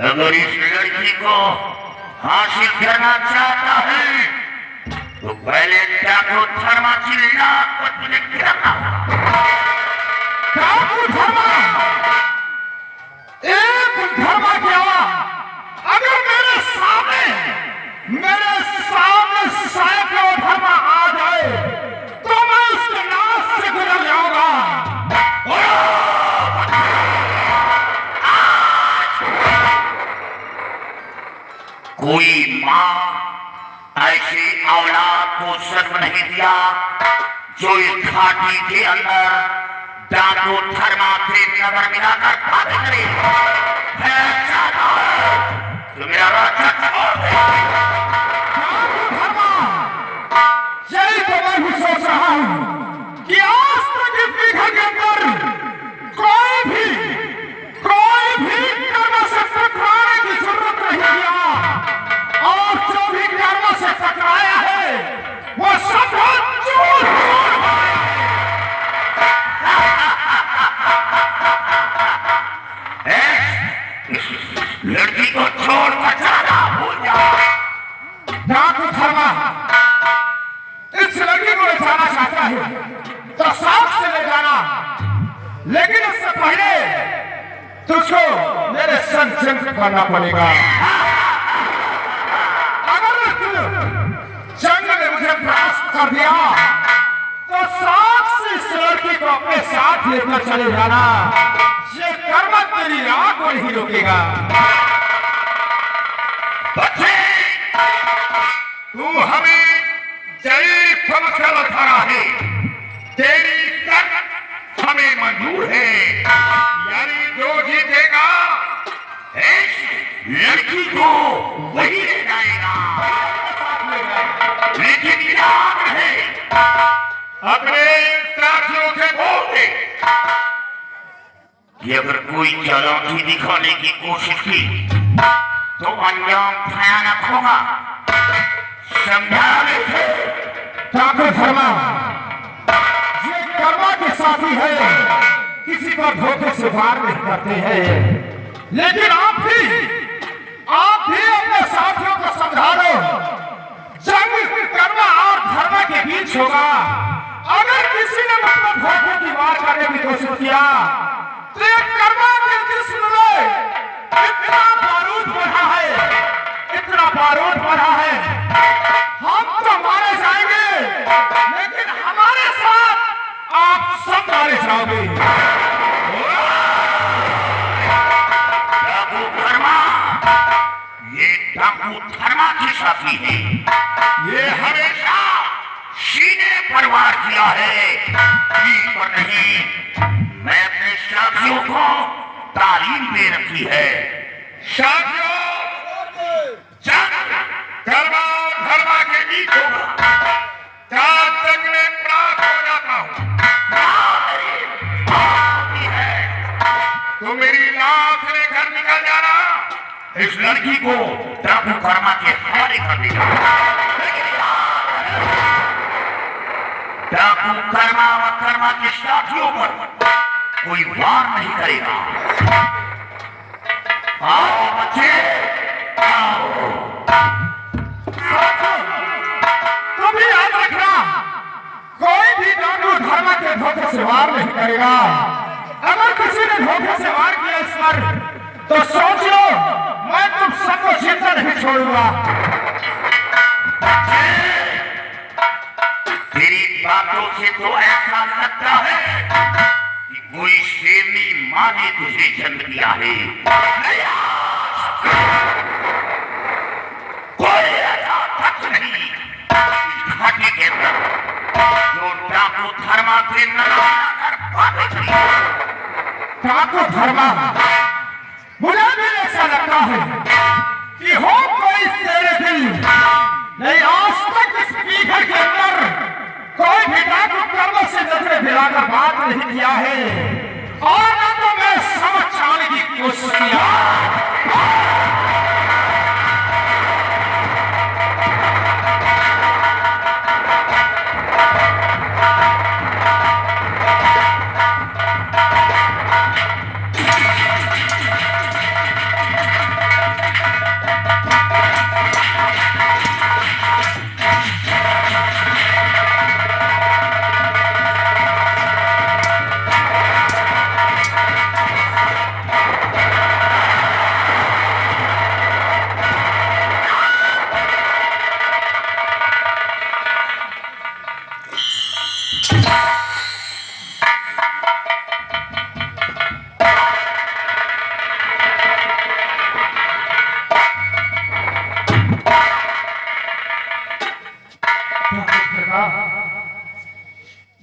अगर इस लड़की को हासिल करना चाहता है तो पहले ठाकुर धर्मा चिल्ला को तुझे गिराना होगा। ठाकुर धर्मा, एक धर्मा क्या अगर मेरे सामने सैकड़ों धर्मा आ जाए तो मैं उसके नाश से गुजर जाऊंगा। कोई माँ ऐसी औलाद को जन्म नहीं दिया जो इस घाटी के अंदर डाकू धर्मा से नजर मिलाकर बातें करे। मैं चाहता हूं कि मेरा राजा छोड़ दे। डाकू धर्मा, यही तो मैं भी सोच रहा हूं कि आज तक इस बीघा के अंदर कोई भी कर्म से टकराने की जरूरत नहीं किया, और जो भी कर्म से टकराया है वो सब चूर लड़की को छोड़ कर जाना भूल जा। डाकू धर्मा, इस लड़की को ले जाना चाहता है तो साथ से ले जाना, लेकिन उससे पहले तुझको मेरे संग जंग करना पड़ेगा। अगर तू जंग में मुझे परास्त कर दिया तो साथ से इस लड़की को अपने साथ लेकर चले जाना। ये कर्म तेरी आंख को नहीं रोकेगा। बच्चे, तू हमें जय समझकर लड़ा है, तेरी शर्त हमें मंजूर है। यानी जो जीतेगा इस लड़की को वही ले जाएगा। लेकिन याद रहे, अपने साथियों से बोल दे कि अगर कोई चालाकी दिखाने की कोशिश की तो अंजाम भयानक होगा। समझा ले। ठाकुर धर्मा, ये कर्मा के साथी है, किसी पर धोखे से वार नहीं करते हैं, लेकिन आप भी अपने साथियों को समझा दो, जंग कर्मा और धर्मा के बीच होगा। अगर किसी ने मुझ पर धोखे की वार करने की कोशिश किया तो एक कर्मा के जिस्म में इतना बारूद भरा है, हम तो मारे जाएंगे, लेकिन हमारे साथ आप सब मारे जाओगे। डाकू धर्मा के साथी है। ये हमेशा सीने पर वार किया है, पीठ पर नहीं। मैं अपने साथियों को तालीम दे रखी है। साथियों, जंग धर्मा धर्मा के बीच होगा। क्या तक मैं प्राप्त हो जाता हूँ? तो मेरी लाश लेकर निकल जाना। इस लड़की को डाकू धर्मा के हवाले कर देगा। डाकू कर्मा व कर्मा के साथियों पर कोई वार नहीं करेगा। आओ बच्चे, आओ। तुम भी याद रखना, कोई भी डाकू धर्मा के धोखे से वार नहीं करेगा। अगर किसी ने धोखे से वार किया इस पर, तो सोच लो मैं तुम सबको जिंदा नहीं छोड़ूंगा। तेरी बातों से तो ऐसा लगता है कि कोई शेरनी माँ ने तुझे जन्म दिया है। कोई ऐसा सच नहीं इस घाटी के अंदर जो डाकू धर्मा से नजर बातें करी। डाकू धर्मा, मुझे भी ऐसा लगता है कि हो कोई तेरे दिल नहीं। आज तक इस पीघर के अंदर कोई भी डाकू कर्म से नजरें मिलाकर बात नहीं किया है, और न तो मैं समझ जाने की कोशिश किया।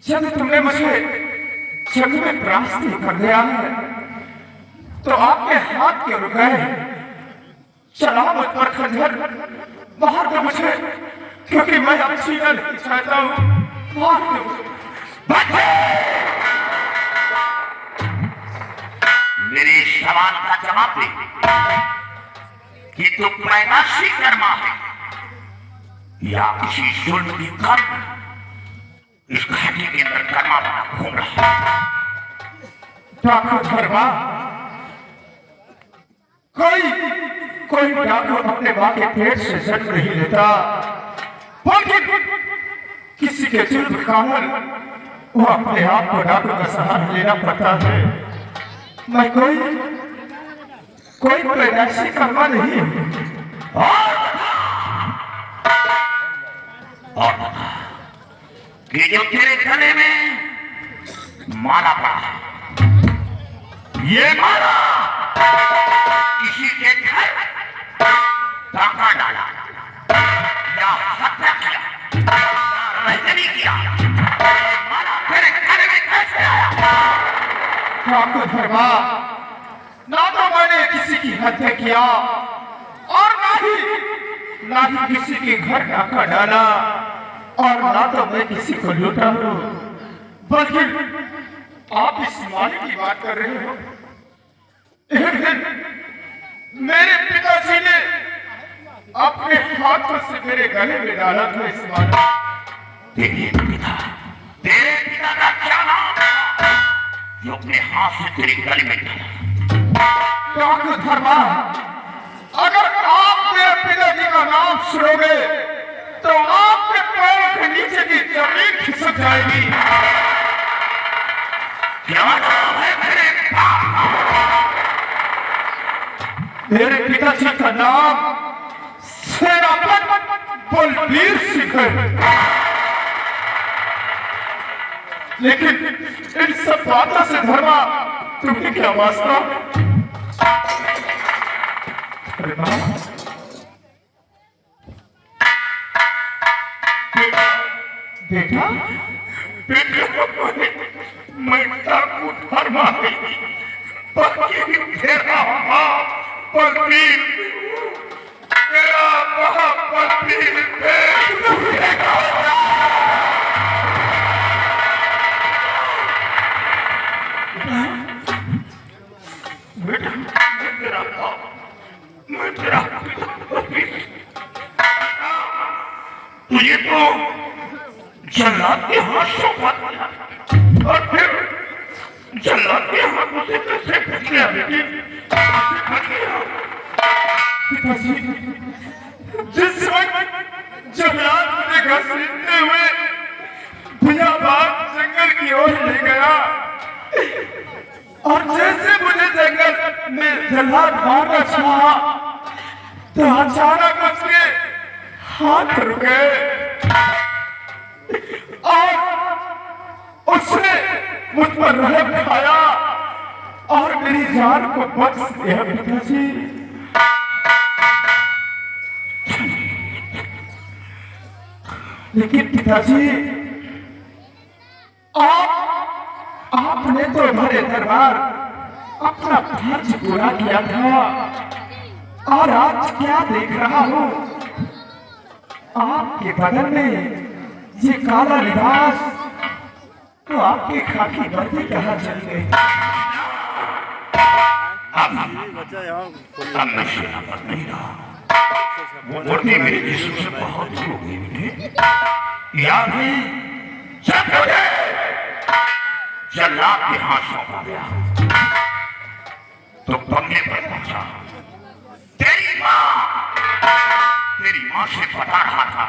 जब तुमने मुझे जंग में परास्त कर दिया है, तो आपके हाथ क्यों रुक गए? चला मुझ पर खंजर, मार दो मुझे, क्योंकि मैं अब जीना नहीं चाहता हूँ। मार दो मुझे। मेरे सवाल का जवाब दे कि तू पैदाशी कर्मा है या किसी जुल्म की कर्म इस घाटी के अंदर कर्मा बना घूम रहा है। डाकू धर्मा, कोई डाकू अपने माँ के पेट से जन्म नहीं लेता, बल्कि किसी के जुल्म कारण वो अपने आप को डाकू का सहारा लेना पड़ता है। मैं कोई पैदाइशी कर्मा नहीं हूँ। और कि जो तेरे गले में माला पड़ा, ये माला किसी के घर डाका डाला या हत्या किया या रहनी किया, ये माला तेरे घर में कैसे आया? डाकू धर्मा, ना तो मैंने किसी की हत्या किया और ना ही किसी के घर डाका डाला, और ना तो मैं किसी को लूटा हूँ, बल्कि आप इस माले की बात कर रहे हो। एक दिन मेरे पिताजी ने अपने हाथों से मेरे गले में डाला था इस माला। तेरे पिता का क्या नाम था जो अपने हाथ से तेरे गले में डाला? डाकू धर्मा, अगर आप मेरे पिताजी का नाम सुनोगे तो आपके पैरों के नीचे की जमीन खिसक जाएगी। क्या नाम है मेरे पिता? मेरे पिताजी का नाम सेनापति बलबीर सिंह है। लेकिन इन सब बातों से धर्मा तुम्हें क्या वास्ता? बेटा मैं ठाकुर धर्मा तेरा बलबीर तेरा बलबीर बेटा मैं तेरा तुझे तो जल्लाद के हाथ सौंपा दिया और फिर जल्लाद के हाथों से कैसे बच गया बेटे पिताजी जिस वक्त जल्लाद मुझे घसीटते हुए भैयाबाद जंगल की ओर ले गया और जैसे मुझे जंगल में जल्लाद मारना चाहा तो अचानक उसके हाथ रुक गए और उसने मुझ पर रहम खाया और मेरी जान को बख्श दिया पिताजी। लेकिन पिताजी आपने तो हमारे दरबार अपना फर्ज पूरा किया था और आज क्या देख रहा हूँ आपके बदन में ये काला लिबास तो आपकी खाकी वर्दी कहाँ चली गई? अब मैं सेना पर नहीं रहा वो वर्दी मेरे जिस्म से बहुत दूर हो गई बेटे याद है जब मुझे जल्लाद के हाथ सौंपा गया तो बंगले पर पहुंचा तेरी माँ से बता रहा था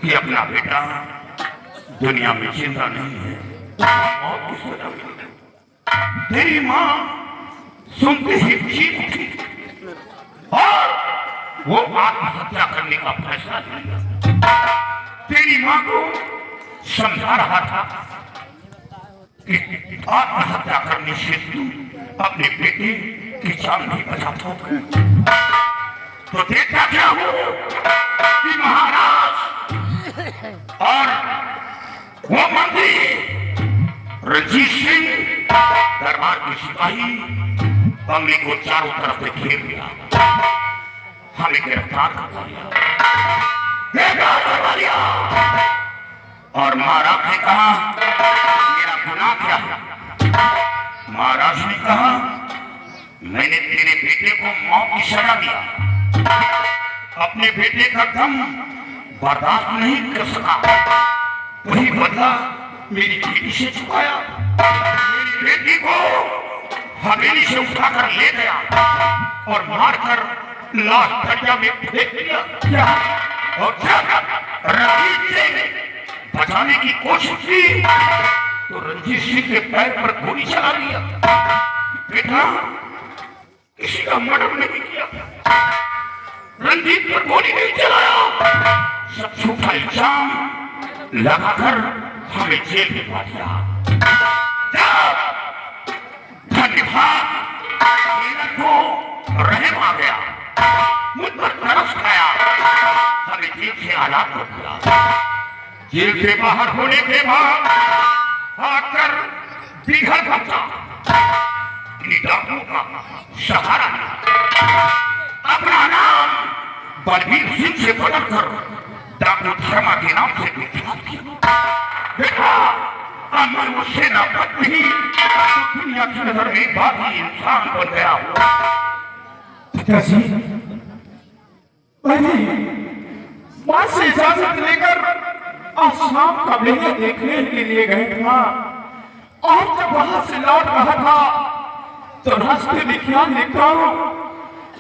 कि अपना बेटा दुनिया में जिंदा नहीं है मौत की सजा मिली तेरी माँ सुनते ही चीख उठी और वो आत्महत्या करने का फैसला लिया तेरी माँ को समझा रहा था कि आत्महत्या करने से तू अपने बेटे की जान नहीं बचा पाओगे तो देखा क्या हो कि महाराज और वो मंत्री रंजीत सिंह दरबार के सिपाही बंगले को चारों तरफ से घेर लिया हमें गिरफ्तार करवा लिया और महाराज ने कहा मेरा गुनाह क्या है महाराज ने कहा मैंने तेरे बेटे को मौत की सजा दिया अपने बेटे का दम बर्दाश्त नहीं कर सका वही बदला मेरी बेटी से चुकाया मेरी बेटी को हवेली से उठाकर ले गया और मारकर लाश दरिया में फेंक दिया और रंजीत सिंह बचाने की कोशिश की तो रंजीत सिंह के पैर पर गोली चला दिया बेटा किसी का मर्डर नहीं किया रंजीत पर गोली नहीं चलाया सब झूठा इल्जाम लगाकर हमें जेल भिजवा दिया धन्यवाद को रहम आ गया मुझ पर तरस खाया हमें जेल से आजाद कर दिया जेल से बाहर होने के बाद आकर बिघड़ बचा डाकुओं का सहारा अपना नाम बलबीर सिंह से बदलकर डाकू धर्मा के नाम से विख्यात किया बेटा अमर मुझसे नफरत नहीं दुनिया की नजर में बाकी इंसान बन गया पिताजी मैंने मां से इजाजत लेकर आज शाम का मेला देखने के लिए गए था और जब वहां से लौट रहा था तो रास्ते में क्या देखता हूं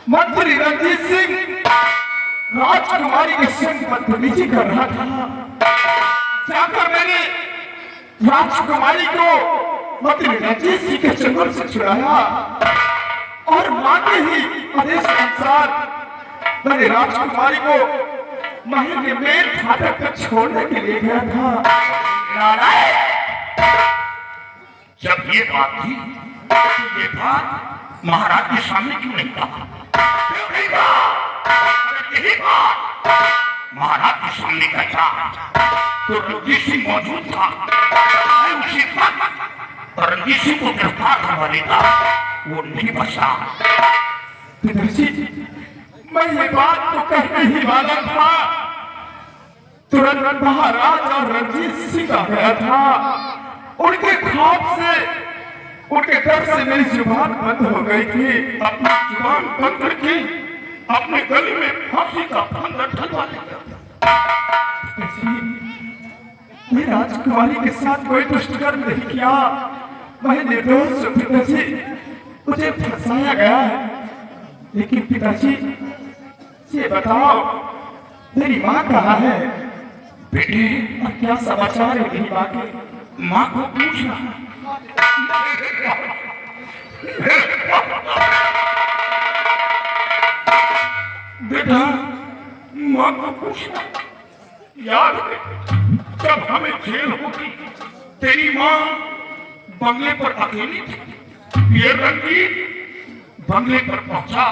मंत्री रंजीत सिंह राजकुमारी के संग बदतमीजी कर रहा था जाकर मैंने राजकुमारी को मंत्री रंजीत सिंह के चंगुल से छुड़ाया और मांगे ही आदेश के अनुसार मैंने राजकुमारी को महल के मेन फाटक तक छोड़ने के लिए गया था नारायण जब ये बात थी ये बात महाराज के सामने क्यों नहीं कहा महाराज के सामने बैठा तो रणजीत सिंह मौजूद था। मैं उसी वक्त रणजीत सिंह को गिरफ्तार करवा लेता, वो नहीं बचा। पिताजी, मैं ये बात तो कहने ही वाला था, तुरंत महाराज और रणजीत सिंह आ गया था। उनके खौफ से, उनके डर से मेरी जुबान बंद हो गई थी। अपनी जुबान बंद करके अपने गले में फांसी का फंदा डलवा लिया। मैं राजकुमारी के साथ कोई दुष्कर्म नहीं किया, मैं निर्दोष हूं पिताजी, मुझे फंसाया गया है। लेकिन पिताजी, ये बताओ मेरी माँ कहाँ है? बेटे, और क्या समाचार है मेरी माँ के? माँ को पूछना। बेटा, माँ को पूछना। याद है जब हमें जेल होगी, तेरी माँ बंगले पर अकेली थी। ये रंजीत बंगले पर पहुंचा,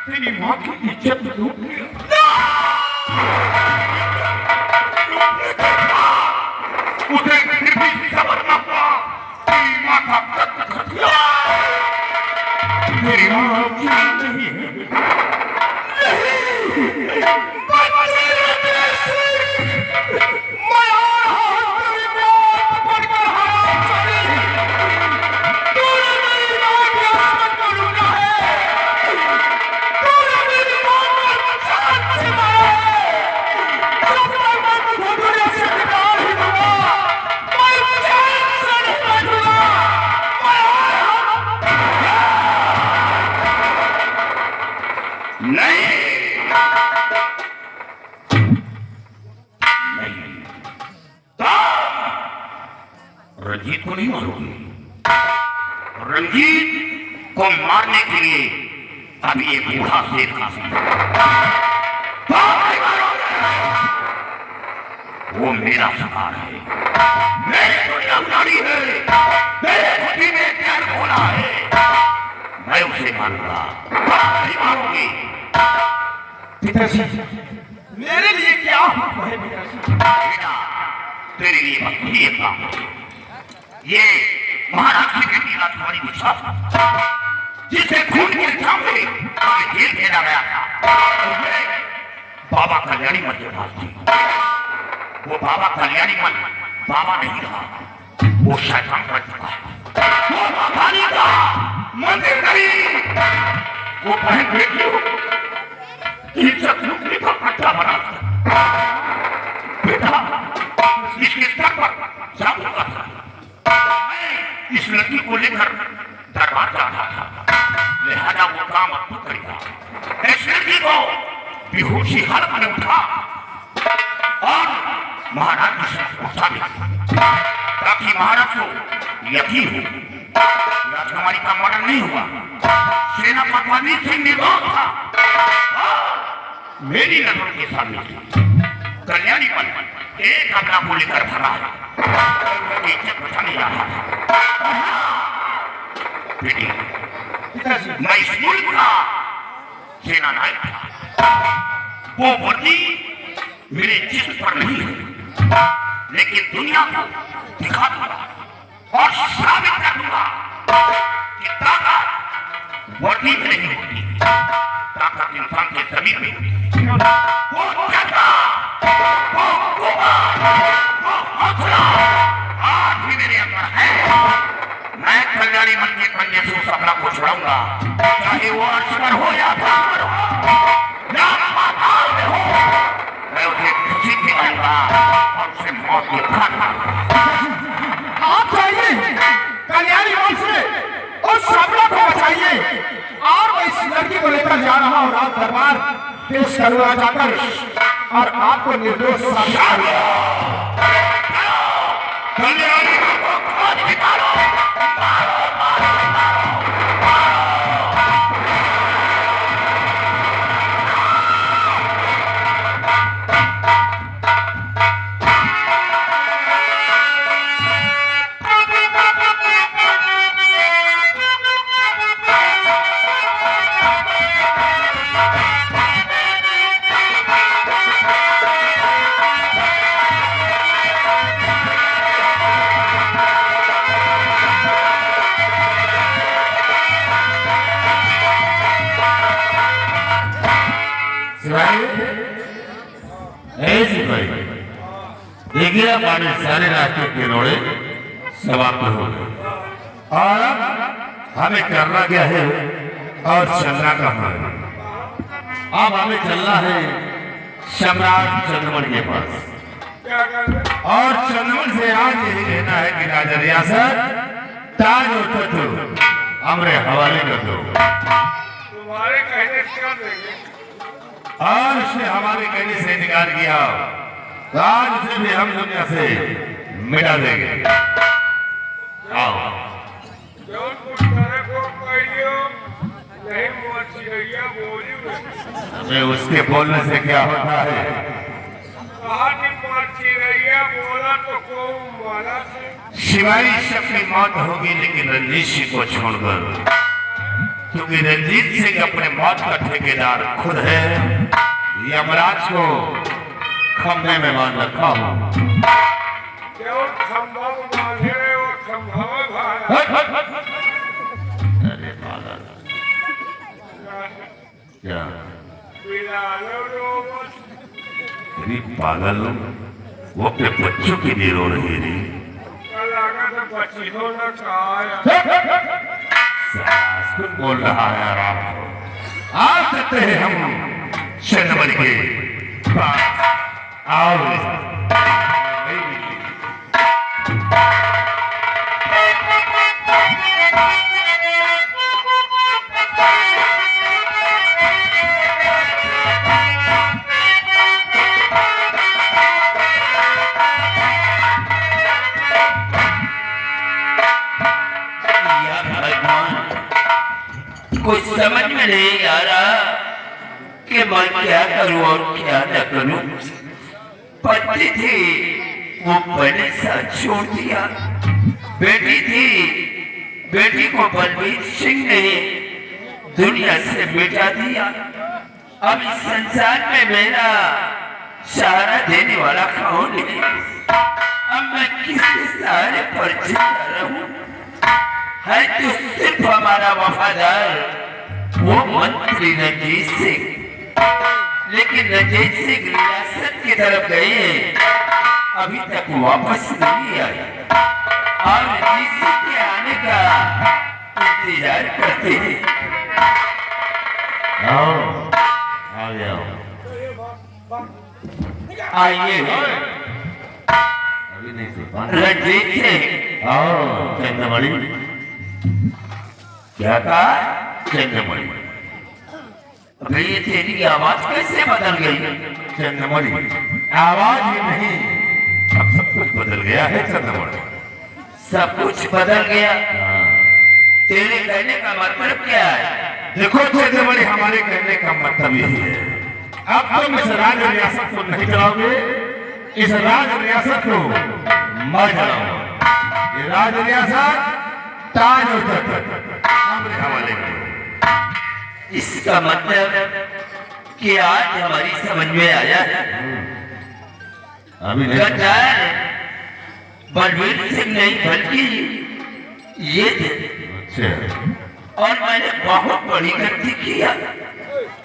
तेरी माँ की इज्जत लूट लिया। उसे फिर भी सबर न हुआ, तेरी माँ का कत्ल कर दिया। मेरी माँ जीवित नहीं है। रंजीत को नहीं मारोगे? रंजीत को मारने के लिए अभी एक बूढ़ा शेर काफी है। वो मेरा शिकार है, मेरी दुनिया उजाड़ी है, मेरे खुदी में प्यार खोला है, मैं उसे मारूंगा। नहीं मारोगे? पिताजी, मेरे लिए क्या हुक्म है पिताजी? बेटा, तेरे लिए बस यही एक काम है। ये महाराज की बेटी राजकुमारी गुस्सा, जिसे खून के इल्जाम में जेल भेजा गया था, बाबा कल्याणी मल के पास थी। वो बाबा कल्याणी मल बाबा नहीं रहा, वो शैतान बन चुका है। वो बाबा नहीं रहा, मंदिर नहीं, वो बहन बेटियों इज्जत लूटने का अड्डा बना था। बेटा, इसके स्तर पर जाऊंगा था। इस लड़की को लेकर दरबार जा रहा था, लिहाजा वो काम अब तू करेगा। इस लड़की को बेहोशी हालत में उठा और महाराज की साथ पहुंचा दिया, ताकि महाराज को यकीन हो राजकुमारी का मर्डर नहीं हुआ। सेनापति अजीत सिंह निर्दोष था। मेरी नजरों के सामने कल्याणी पर एक अपना को लेकर भरा है, इज्जत बचाने जा रहा था। बेटी, मैं इस मुल्क का सेना नायक था। वो वर्दी मेरे जिस्म पर नहीं है, लेकिन दुनिया को दिखा दूंगा और साबित कर दूंगा कि ताकत वर्दी में नहीं होती, ताकत इंसान के जमीन में होती है। वो जज्बा, वो कुवत, वो हौसला आज भी मेरे अंदर है। मैं कल्याणी मन के पंजे से उस अपना को छुड़ाऊंगा, चाहे वो अर्श पर हो या पार हो या पाताल में हो। मैं उसे खुशी दिलाऊंगा और उसे मौत की घाट आप जाइए कल्याणी मन से उस सबला को बचाइए, और मैं इस लड़की को लेकर जा रहा हूँ राज दरबार पेश करूंगा जाकर, और आपको निर्दोष साबित करूंगा। कल्याणी को खोज निकालो। देखिए हमारे सारे रास्ते के रोड़े समाप्त हो गए और अब हमें करना क्या है और चलना कहाँ है। अब हमें चलना है सम्राट चंद्रमणि के पास और चंद्रमणि से आज यही कहना है कि राजा रियासत ताज और तख्त हमरे हवाले कर दो। तुम्हारे कहने से क्या देंगे? और उसने हमारे कहने से इनकार किया तो आज उसे भी हम दुनिया से मिटा देंगे। आओ जौन कुछ करे को कहियो, नहीं मोची रैया बोली में। अबे उसके बोलने से क्या होता है? कहा कि मोची रैया बोला तो को मारा से। शिवाई सबकी मौत होगी लेकिन रंजीत सिंह को छोड़कर, क्योंकि रंजीत सिंह अपने मौत का ठेकेदार खुद है। यमराज को खंभे में बांध रखा हूं। जौन खंभा में बांधे रहे वो खंभा में भागा। अरे पागल क्या बिलालो रोबोट। अरे पागल वो अपने बच्चों के लिए रो रही थी। कल आगा तो बची हो न कहा कुछ बोल रहा है आराम को। आ सकते हैं हम चंद्रमणि के पास। आओ कुछ समझ में नहीं आ रहा कि मैं क्या करूं और क्या न करूं। पत्नी थी वो पहले साथ छोड़ दिया, बेटी थी बेटी को बलबीर सिंह ने दुनिया से मिटा दिया। अब इस संसार में मेरा सहारा देने वाला कौन है? अब मैं किसके सहारे पर जिंदा रहूं? है तो सिर्फ हमारा वफादार वो मंत्री रंजीत सिंह। लेकिन रंजीत सिंह रियासत की तरफ गए हैं, अभी तक वापस नहीं आए और रंजीत सिंह के आने का इंतजार करते हैं। आओ आ जाओ। आइए अभी नहीं सुन रंजीत सिंह। आओ चंद्रमणि। क्या कहा? चंद्रमणि अबे ये तेरी आवाज कैसे बदल गई? चंद्रमणि आवाज ही नहीं, अब सब कुछ बदल गया है चंद्रमणि। सब कुछ बदल गया। हाँ। तेरे कहने का मतलब क्या है? देखो चंद्रमणि, हमारे कहने का मतलब यही है, अब तुम इस राज रियासत को नहीं चलाओगे, इस राज रियासत को मैं चलाऊंगा। ये राज रियासत ताज और तख्त हमरे हवाले करो। इसका मतलब कि आज हमारी समझ में आया है अभी नहीं गद्दार बलबीर सिंह नहीं बल्कि ये थे। अच्छा और मैंने बहुत बड़ी गलती किया,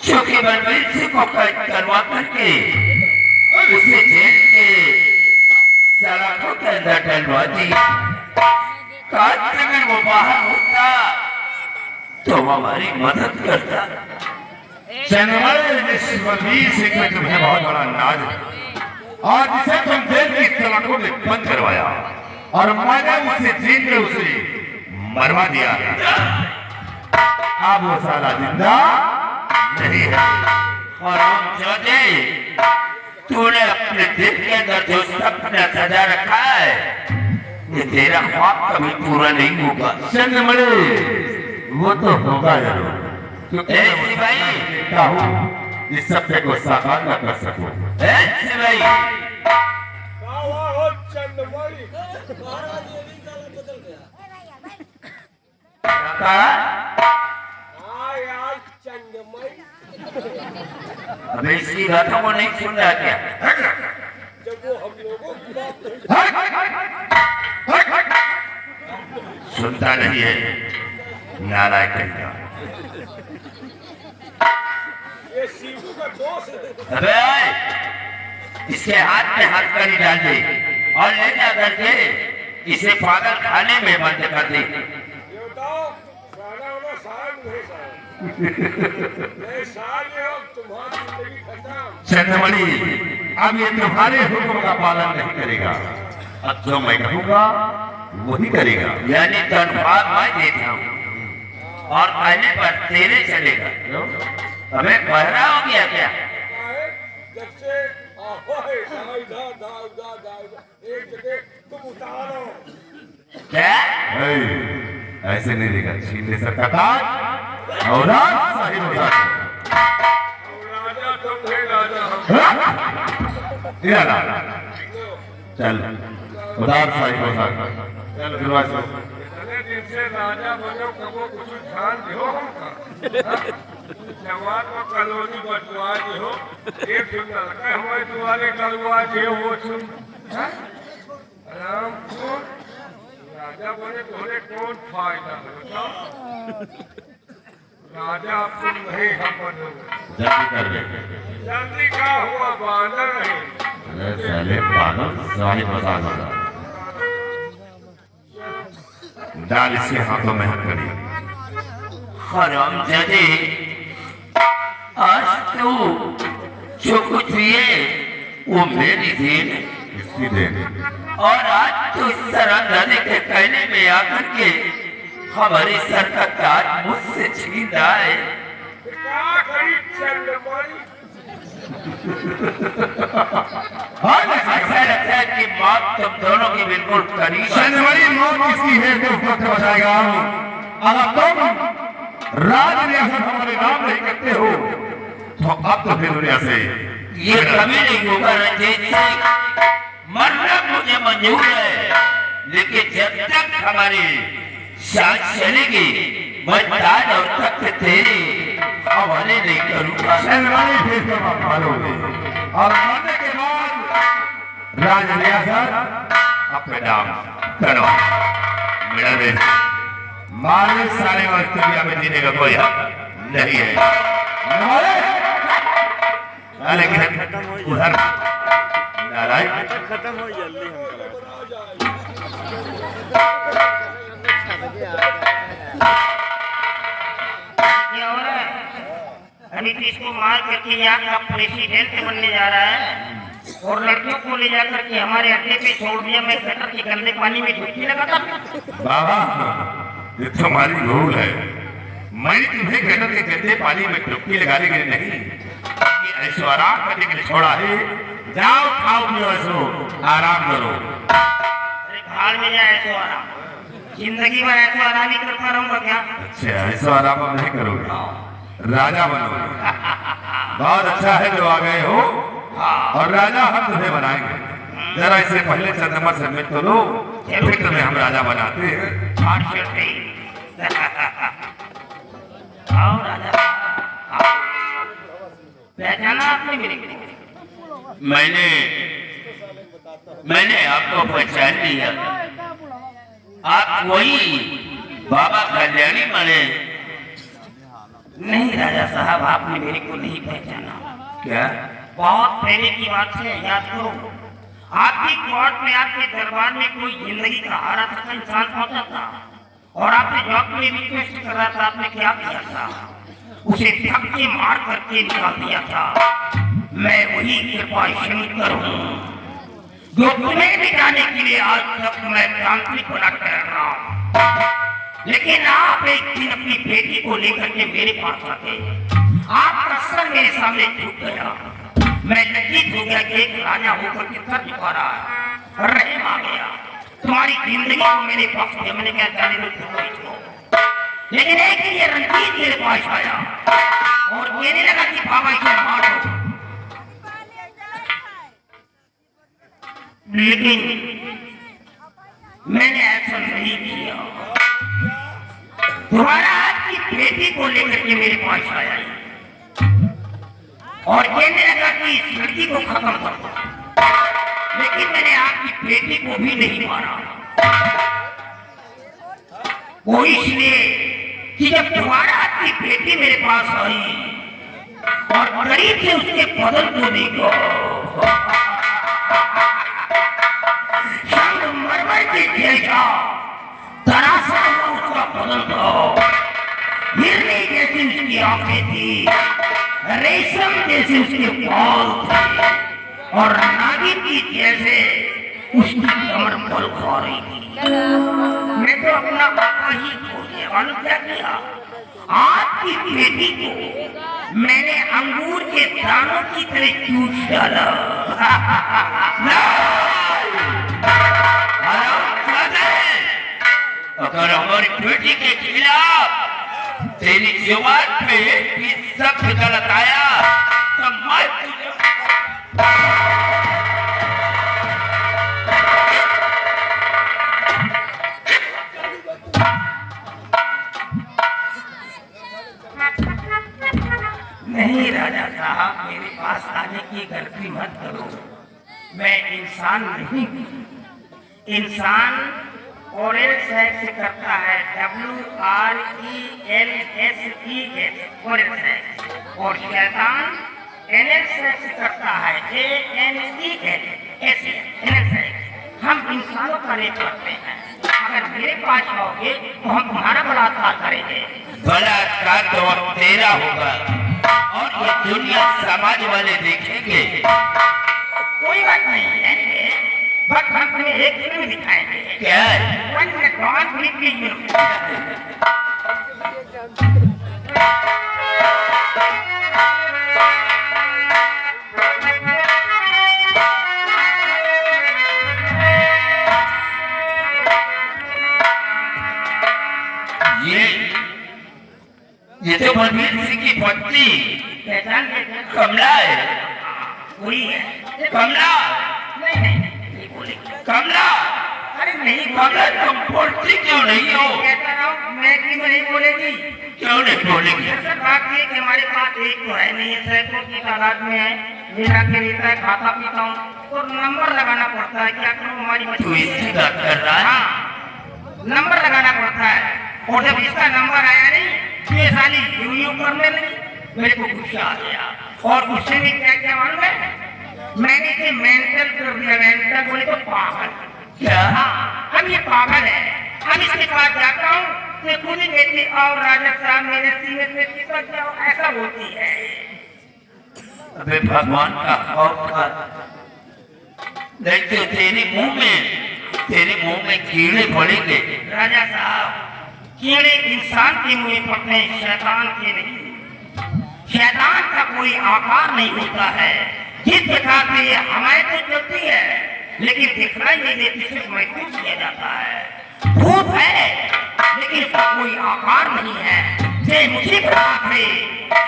क्योंकि बलबीर सिंह को कैद करवा करके उसे जेल के सलाखों के अंदर डलवा दिया। काश अगर वो बाहर होता तो हमारी मदद करता। चंद्रमणि, इस बलबीर सिंह में तुम्हें बहुत बड़ा नाज है और जिसे तुम जेल की सलाखों में बंद करवाया और मैंने उसे जेल में उसे मरवा दिया। अब वो साला जिंदा नहीं है। और हम जोधे, तूने अपने दिल के अंदर जो सपना सजा रखा है, ये तेरा ख्वाब कभी पूरा नहीं होगा। चंद्रमणि वो तो होगा जरूर, क्योंकि ए सिपाही, देखता हूँ इस सपने को साकार न कर सकूं। ए सिपाही, बाबा हो चंद्रमणि। कहा? हाँ यार चंद्रमणि। अबे इसकी बातों को नहीं सुन रहा क्या? जब वो हम लोगों की बात सुनता नहीं है, नालायक कहेगा। ये शिवू का दोस्त है। अबे इसके हाथ में हथकड़ी डाल दे और ले जा करके इसे पागल खाने में बंद कर दे। ये बताओ सारा होना साल नहीं साल नहीं साल में अब तुम्हारी जिंदगी खत्म। चंद्रमणि अब ये तुम्हारे हुक्म का पालन नहीं करेगा, अब जो मैं कहूँगा वही करेगा। यानी तनख्वाह मैं देता हूँ और कहने पर तेरे चलेगा। हमें बहरा हो गया क्या? है जब से आहो है दाई एक जगह तुम उतारो। क्या? ऐसे नहीं देगा, छीन ले सकता ताज और राज साहिब होता है। राजा तुम है राजा हम। इधर आ, चल उदार साहिब होता है। चल फिर से इतने दिन से राजा बनो कबो कुछ ध्यान दो हमका। जवान को कलोनी बटवा दी हो एक दिन लड़का हमारे दुआरे कलवा दे वो सुन आराम को राजा बने तोरे कौन फायदा बताओ। राजा तुम नहीं हम बनो। जल्दी कर ले। जल्दी का हुआ बांधर नहीं। अरे पहले पागल साहिब होता है। डाल इसके हाथों में हथकड़ी। हरामजादे, आज तो जो कुछ भी है वो मेरी देन है इसकी देन। और आज तो इस सरांधाने के कहने में आकर के हमारे सर का ताज मुझसे छीन रहा है। क्या करी चंद्रमणि। ऐसा लगता है कि मौत तुम दोनों की बिल्कुल करीब है। चंद्रमणि मौत किसकी है तो वक्त बताएगा। अगर तुम राज रियासत हमारे नाम नहीं करते हो तो अब तो फिर दुनिया से ये कभी नहीं होगा रंजीत सिंह। मरना मुझे मंजूर है, लेकिन जब तक हमारी सांस चलेगी मैं ताज और तख्त तेरे हवाले नहीं करूंगा। चंद्रमणि फिर तुम आप मारोगे और मरने के बाद राज रियासत अपने नाम करो। मेरा देश मारे सारे वक्त दुनिया में जीने का कोई हक नहीं है। लेकिन उधर नारायण खत्म हो जल्दी क्या हो रहा है? अभी तो इसको मार करके यहाँ का प्रेसिडेंट बनने जा रहा है और लड़कियों को ले जाकर के हमारे अड्डे पे छोड़ दिया। मैं गटर के गंदे पानी में डुबकी लगाता। बाबा ये तुम्हारी भूल है। मैंने तुम्हें गटर के गंदे पानी में डुबकी लगाने के लिए नहीं, ऐसो आराम करने के लिए छोड़ा है। जाओ खाओ पियो, ऐसो आराम करो। अरे भाड़ में जाए ऐसो आराम, जिंदगी भर ऐसो आराम ही करता रहूंगा क्या? अच्छा ऐसो आराम अब नहीं करोगे, राजा बनोगे। बहुत अच्छा है जो आ गए हो और राजा हम तुम्हें बनाएंगे। जरा इससे पहले चंद्रमा से मिल तो लो, फिर तुम्हें हम राजा बनाते हैं। आओ राजा, पहचाना आपने मेरे को? मैंने आपको पहचान लिया। आप वही बाबा कल्याणी बने? नहीं राजा साहब, आपने मेरे को नहीं पहचाना। क्या? बहुत पहले की बात है, याद करो। आपकी कोर्ट में, आपके दरबार में कोई जिंदगी का हारा था इंसान पहुंचा था और आपने जॉब के लिए रिक्वेस्ट कर रहा था। आपने क्या किया था? उसे धक्के मार करके निकाल दिया था। मैं वही कृपा शंकर हूँ जो तुम्हें मिटाने के लिए आज तक मैं तांत्रिक बना कर रहा हूँ। लेकिन आप एक दिन अपनी बेटी को लेकर के मेरे पास आ गए। आपका सर मेरे सामने झुक गया। मैं लज्जित हो गया कि एक राजा होकर के सर झुका रहा है। रहम आ गया। तुम्हारी जिंदगी को मेरे पक्ष में, मैंने क्या जाने दो इसको। लेकिन एक दिन ये रंजीत मेरे पास आया और कहने लगा कि बाबा इसे मारो। लेकिन मैंने ऐसा नहीं किया। तुम्हारा आपकी बेटी को लेकर के मेरे पास आया और कहने लगा कि इस लड़की को खत्म कर दो। लेकिन मैंने आपकी बेटी को भी नहीं मारा। वो इसलिए कि जब तुम्हारा आपकी बेटी मेरे पास आई और करीब से उसके बदन को देखो संगमरमर की जैसा तरासा हुआ उसका बदन तो हिरनी जैसी उसकी आंखें थी, रेशम जैसे उसके बाल थे और नागिन की जैसे उसकी कमर बल खा रही थी। मैं तो अपना पापा ही खो दिया। मालूम क्या किया? आपकी बेटी को मैंने अंगूर के दानों की तरह चूस डाला। अगर हमारी बेटी के खिलाफ तेरी जुबान पे सब गलत आया तो मैं तुझे नहीं राजा साहब, मेरे पास आने की गलती मत करो। मैं इंसान नहीं हूँ। इंसान ओरल सेक्स करता है, WRELSEX ओरल सेक्स, और शैतान एनल सेक्स करता है, ANELSEX एनल सेक्स। हम इंसानों का रेप करते हैं। अगर मेरे पास आओगे तो हम तुम्हारा बलात्कार करेंगे। बलात्कार तो अब तेरा होगा और ये दुनिया समाज वाले देखेंगे। कोई बात नहीं है, बट हम तुम्हें एक फिल्म दिखाएंगे। क्या? 1 minute, don't leave me. ये तो बलबीर सिंह की पत्नी पहचान लेते कमला है। वही है। कमला, नहीं बोलेगी। कमला, अरे नहीं कमला तुम बोलती क्यों नहीं हो? कहता रहा हूँ, मैं क्यों नहीं बोलेगी? क्यों नहीं बोलेगी? सर बात ये कि हमारे पास एक तो है नहीं है, सैकड़ों की तादाद में है। मेरा के रहता है, खाता पीता हूँ तो नंबर लगाना पड़ता है। क्या करूँ, हमारी तू मछली इसकी बात कर रहा है? हाँ, नंबर लगाना पड़ता है। और जब इसका नंबर आया नहीं, ये साली यूं करने लगी, मेरे को गुस्सा आ गया। और गुस्से में क्या क्या मालूम है, मैंने इसे मेंटल कर दिया। मेंटल बोले तो पागल। क्या? हाँ, अब ये पागल है। अब इसके पास जाता हूँ तो खुद ही कहती और राजा साहब मेरे सीने से चिपक जाओ, ऐसा बोलती है। अबे भगवान का खौफ कर, नहीं तो तेरे मुंह में कीड़े पड़ेंगे। राजा साहब, कीड़े इंसान के मुंह में पड़ते हैं, शैतान के नहीं। शैतान का कोई आकार नहीं होता है। जिस प्रकार से ये हमारे तो चलती है, लेकिन दिखलाई नहीं देती, सिर्फ महसूस किया जाता है। धूप है लेकिन इसका कोई आकार नहीं है। सेम उसी प्रकार से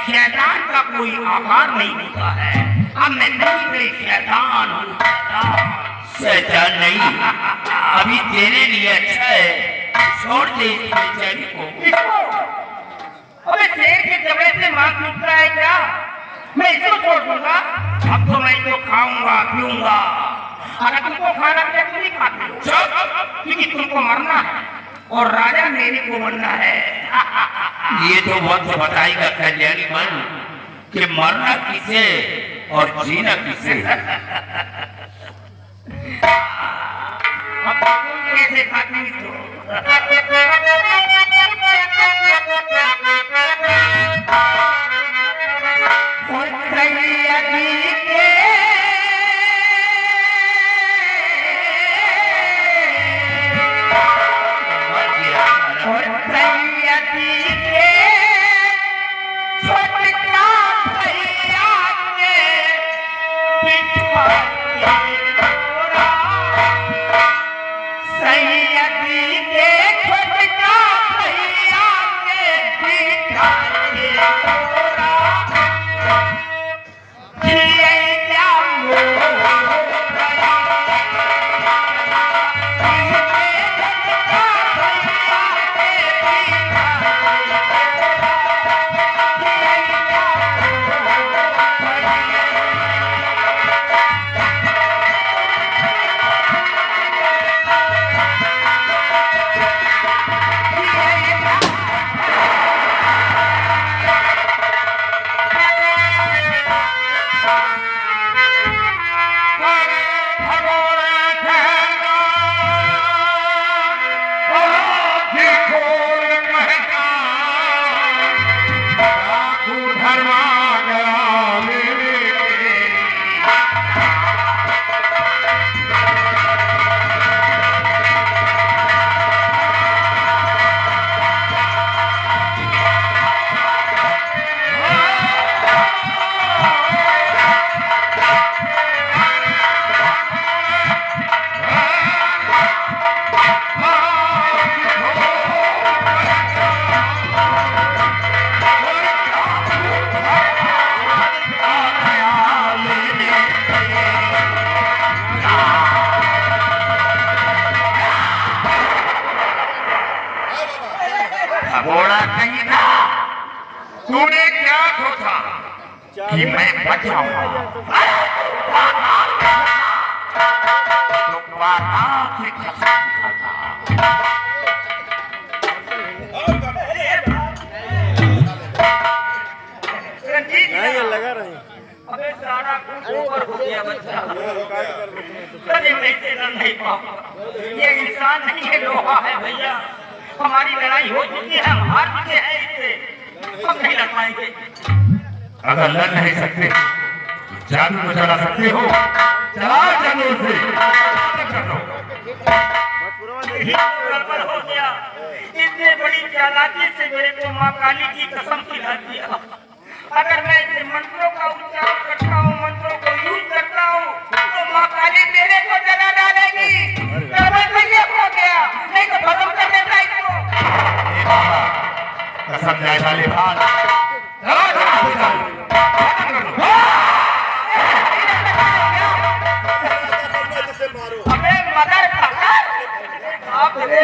शैतान का कोई आकार नहीं होता है। अब मैं दूसरे शैतान हूँ। शैतान नहीं, अभी तेरे लिए अच्छा है, छोड़ दे इस बेचारी को। इसको अबे शेर के जबड़े से मांस टूटता है क्या? मैं इसको छोड़ दूंगा? अब तो मैं इसको खाऊंगा पीऊंगा। अगर तुमको खाना है तुम नहीं खाते हो, क्योंकि तुमको मरना है और राजा मेरे को बनना है। ये तो वक्त बताएगा कल्याणी मन कि मरना किसे और जीना किसे। अब तुम कैसे खाती हो? भगोड़ा नहीं था। तूने क्या सोचा कि मैं बच जाऊंगा। तो बारात से कसम खाता। अबे सारा कुछ ऊपर हो गया बच्चा। अरे मैं तेरा नहीं पाऊंगा। ये इंसान नहीं है, लोहा है भैया। हमारी लड़ाई हो चुकी है, हम हार चुके हैं इससे। हम नहीं लड़ पाएंगे। अगर लड़ नहीं सकते जादू तो चला सकते हो, चलाओ जादू से। गड़बड़ हो गया। इतने बड़ी चालाकी से मेरे को माँ काली की कसम खिला दिया। अगर मैं इसे मंत्रों का उच्चारण करता हूँ, मंत्रों को यूज करता हूँ, तो माँ काली मेरे को जला डालेगी। गड़बड़ तो ये हो गया, नहीं तो खत्म कर देता इसको। कसम जाए वाले भाग, चलो जादू से जादू। अबे मदर फकर, आप रे,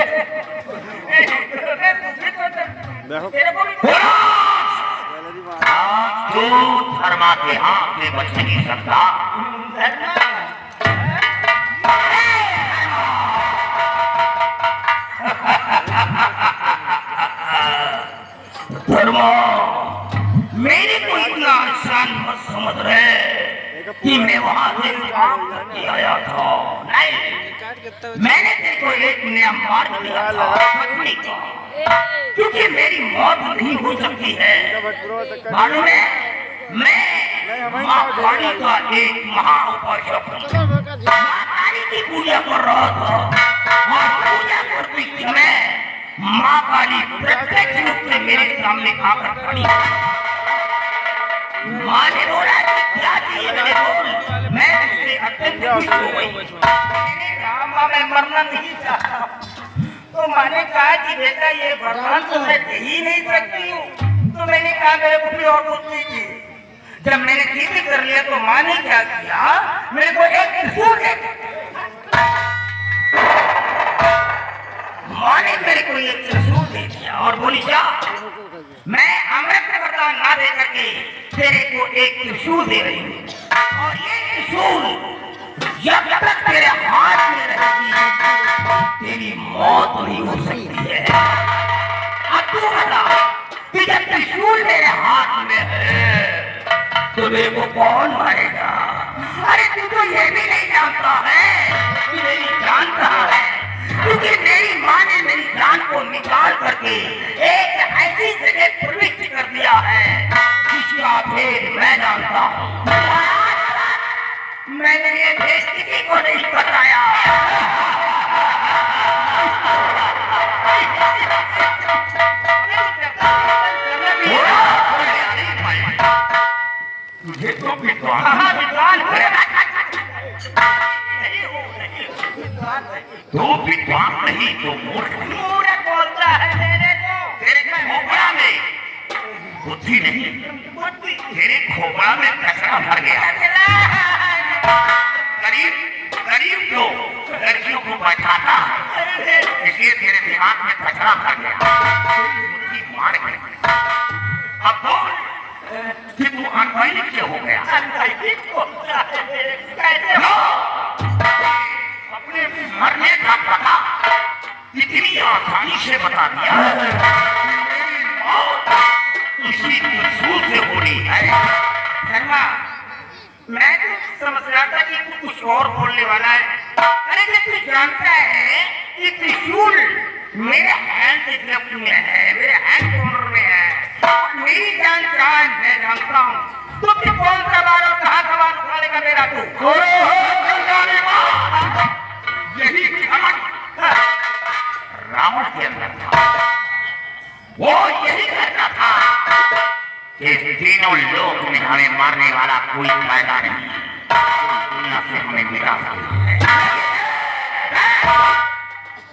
तेरे को भी तू धर्मा के हाथ से बच नहीं सकता। धर्मा, मेरे को इतना आसान मत समझ रहे कि मैं वहां से काम करके आया था। नहीं, मैंने तेरे को एक नया मार्ग दिया था बचने का, क्योंकि मेरी मौत नहीं हो सकती है। मालूम है, मैं माँ काली का एक महाउपासक हूँ। माँ काली की पूजा कर रहा था और पूजा करते समय माँ काली प्रत्यक्ष रूप से मेरे सामने आकर खड़ी। माँ ने बोला कि क्या चाहिए, मैंने बोला मैं इससे अत्यंत खुश हो गई। मैंने कहा माँ मैं मरना नहीं चाहता। तो माँ ने कहा कि बेटा ये वरदान तो मैं दे ही नहीं सकती हूँ। तो मैंने कहा मेरे को भी और कुछ नहीं चाहिए। जब मैंने जिद कर लिया तो माँ ने क्या किया, मेरे को एक त्रिशूल दे दिया। माँ ने मेरे को एक त्रिशूल दे दिया और बोली जा, मैं अमृत का वरदान ना दे करके तेरे को एक त्रिशूल दे रही हूँ। और ये त्रिशूल जब तक तेरे हाथ में रहेगी तेरी मौत नहीं हो सकती है। अब तू बता कि जब त्रिशूल मेरे हाथ में है तो मेरे को कौन मारेगा? अरे तू तो ये भी नहीं जानता है कि मेरी जान कहाँ है, क्योंकि मेरी माँ ने मेरी जान को निकाल करके एक ऐसी जगह प्रविष्ट कर दिया है जिसका भेद मैं जानता हूँ। मैंने ये भेद किसी को नहीं बताया। तुझे तो विद्वान तू विद्वान नहीं तो मूर्ख। मूर्ख बोलता है मेरे को। तेरे खोपड़ा में बुद्धि नहीं, बुद्धि तेरे खोपड़ा में कचरा भर गया। करीब करीब जो लड़कियों को बैठाता है इसलिए तेरे दिमाग में कचरा भर गया, बुद्धि मार गई। अब बोल कि तू अनवैदिक क्यों हो गया? कैसे हो? अपने मरने का पता इतनी आसानी से बता दिया। मेरी मौत इसी त्रिशूल से हो रही है। धर्मा, मैं तो समझ रहा था कि तू कुछ और बोलने वाला है। अरे जब तू जानता है कि त्रिशूल मेरे हैंड ग्रिप में है, मेरे हैंड कॉर्नर में है, मेरी जान मैं जानता हूँ, तो फिर कौन सा बार और कहाँ का बार उठाएगा मेरा तू? यही रावण के अंदर था। वो यही कहता था कि तीनों लोक में हमें मारने वाला कोई फायदा नहीं, दुनिया से हमें मिटा सकता है।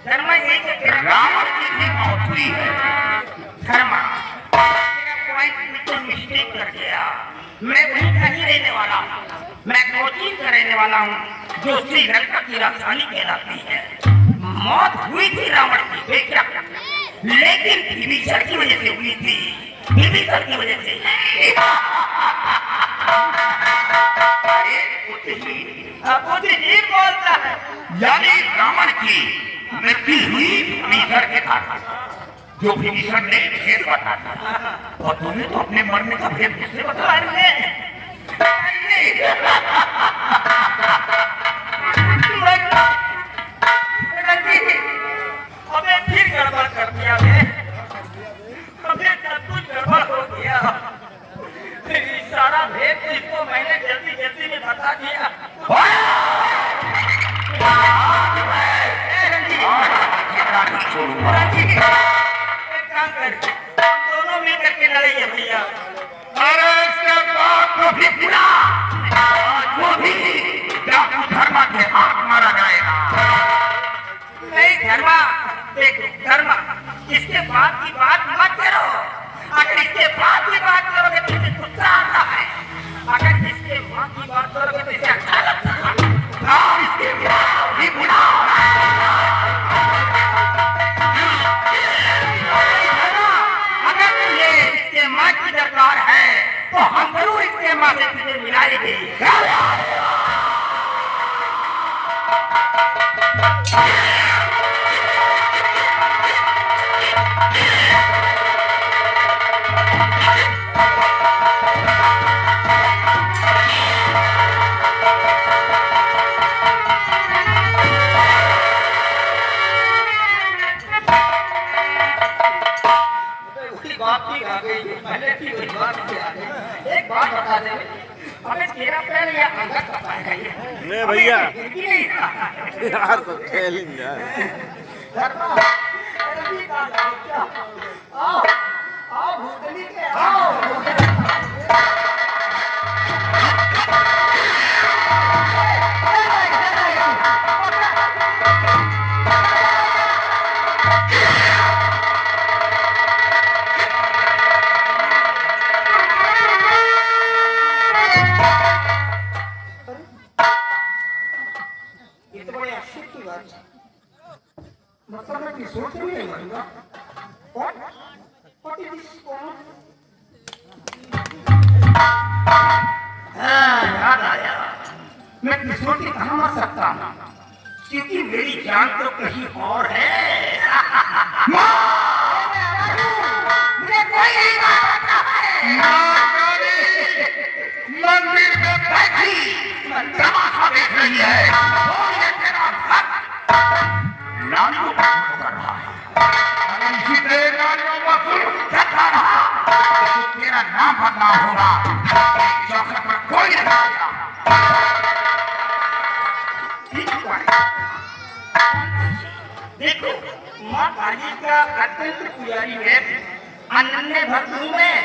धर्मा यही तो तेरा रावण की भी मौत हुई है। धर्मा तेरा पॉइंट में तो मिस्टेक कर गया। मैं वहीं का ही रहने वाला हूँ। मैं कोचिंग का रहने वाला हूँ जो श्रीलंका की राजधानी कहलाती है। मौत हुई थी रावण की, क्या लेकिन विभीषण की वजह से हुई थी, विभीषण की वजह से। अरे बुद्धिहीन बोलता है। यानी रावण की मृत्यु हुई विभीषण के कारण, जो विभीषण ने भेद बताया, और तुमने तो अपने मरने का भेद मुझसे बताया। हमें फिर गड़बड़ कर दिया है, हमें सब कुछ गड़बड़ हो गया। सारा भेद इसको मैंने जल्दी जल्दी में बता दिया। एक काम कर, हम दोनों मिलकर के लड़ाई भैया। अरे इसके बाद तो भी बुला, वो भी डाकू धर्मा के हाथ मारा जाएगा। नहीं धर्मा, देखो धर्मा, इसके बाद की बात मत करो। अगर इसके बाद की बात करोगे तो इसे गुस्सा आता है, अगर इसके बाद की बात करोगे तो इसे अच्छा लगता है। इसके बाद भी बुला। अगर तुझे इसके माँ की दरकार है तो हम जरूर इसके माँ से तुझे मिलाएंगे। एक बात बता दे, हमें तेरा पैर या अंदर का पाएगा ये? नहीं भैया। गिरगी नहीं रहा। यार तो खेलेंगे। धर्मा, रवि का नाम क्या? आओ, आओ भूतनी के आओ। ये तो बड़ी आश्चर्य की बात है। मतलब मैं किसी सोच भी नहीं मानूंगा। What? What is this? याद आया, मैं किशोर की कहाँ मर सकता हूँ, क्योंकि मेरी जान तो कहीं और है। मुझे कोई नहीं मारता है। मंदिर में बैठी तमाशा देख रही है, और ये तेरा भक्त नानियों का वसूल कर रहा है। अगर इसी तरह नानियों का वसूल करता रहा तो तेरा नाम बदनाम होगा। इस चौखट पर कोई नहीं आएगा। देखो, माँ काली का अत्यंत पुजारी है। अनन्य भक्तों में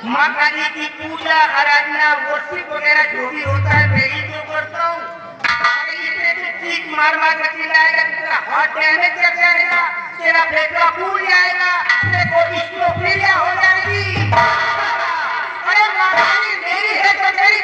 माँ काली की पूजा आराधना वर्षिप वगैरह जो भी होता है मैं ही तो करता हूँ। अगर इसे तो ठीक मार कर चिल्लाएगा, तेरा हार्ट डैमेज कर जाएगा, तेरा फेफड़ा फूल जाएगा, तेरे को डिस्ट्रोफिलिया हो जाएगी। अरे माँ काली मेरी है तो मेरी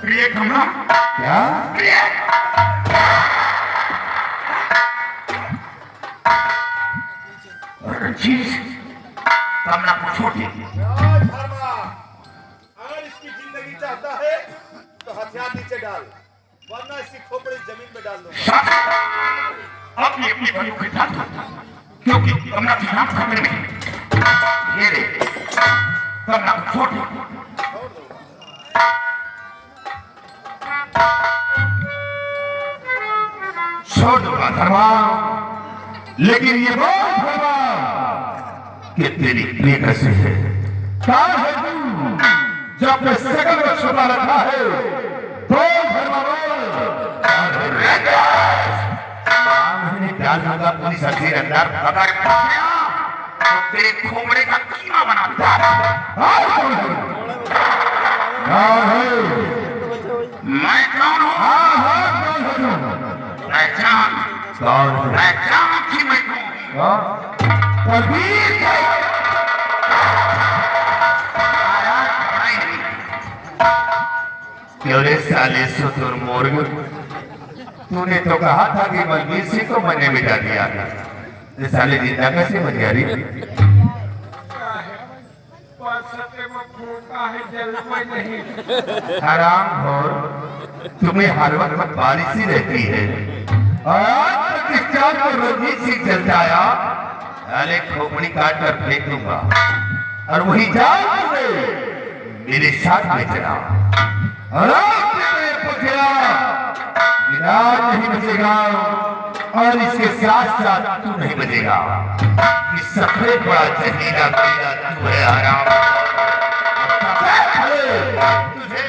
प्रिय कमला, क्या? प्रिय रंजीत, कमला को छोड़ दे। अगर इसकी जिंदगी चाहता है तो हथियार नीचे डाल, वरना इसकी खोपड़ी जमीन में डाल दो। अपनी अपनी बंदूक के साथ, क्योंकि कमला की जान खतरे में है। ये रे, कमला को छोड़ दे। छोड़ दूंगा धर्मा, लेकिन ये बोल धर्मा कि तेरी प्रिय कैसे है? कौन है तू जो अपने सकल को छुपा रखा है? बोल धर्मा बोल। मैंने प्यार लगा पूरी शक्ति अंदर पकड़ गया तो तेरे खोपड़े का कीमा बना दिया। कौन है? मैं कौन हूँ? कौन है तू? पहचान कौन है? पहचान की मैं कौन? कबीर है। क्यों रे साले सुतुर मुर्ग, तूने तो कहा था कि बलबीर सिंह को मैंने मिटा दिया। ये साले जिंदा कैसे बच गया रे? हराम घोर, तुम्हें हर वक्त बारिश ही रहती है। और आज प्रतिष्ठान को रणजीत सिंह जल जाया, साले खोपड़ी काट कर फेंक दूंगा और वही जाल से मेरे साथ में चला। और आप विराज नहीं बचेगा और इसके साथ साथ तू नहीं बचेगा। इस सबसे बड़ा जहरीला कीड़ा तू है हराम। तुझे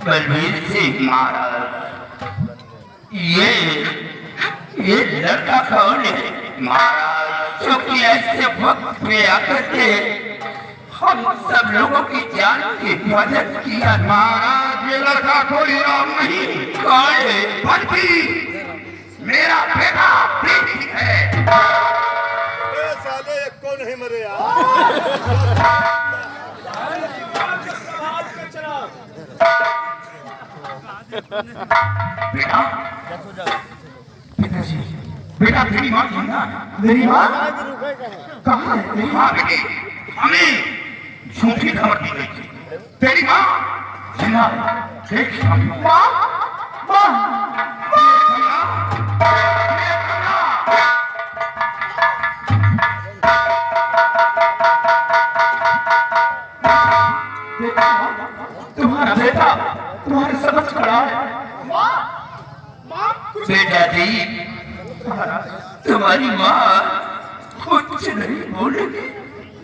बलबीर सिंह महाराज, ये लड़का कौन है महाराज, जो कि ऐसे वक्त पे आकर के हम सब लोगों की जान की मदद किया? महाराज, ये लड़का कोई और नहीं, कौन है? बलबीर मेरा बेटा प्रीति है। साले एक को नहीं मरे यार। बेटा पिताजी, बेटा तेरी माँ जिंदा है। मेरी माँ कहाँ है? तेरी माँ बेटी, हमें झूठी खबर दी गई थी। तेरी माँ जिंदा है। देख माँ, माँ, तुम्हारा बेटा तुम्हारे समझ खड़ा है। बेटा जी, तुम्हारी माँ कुछ नहीं बोलेगी,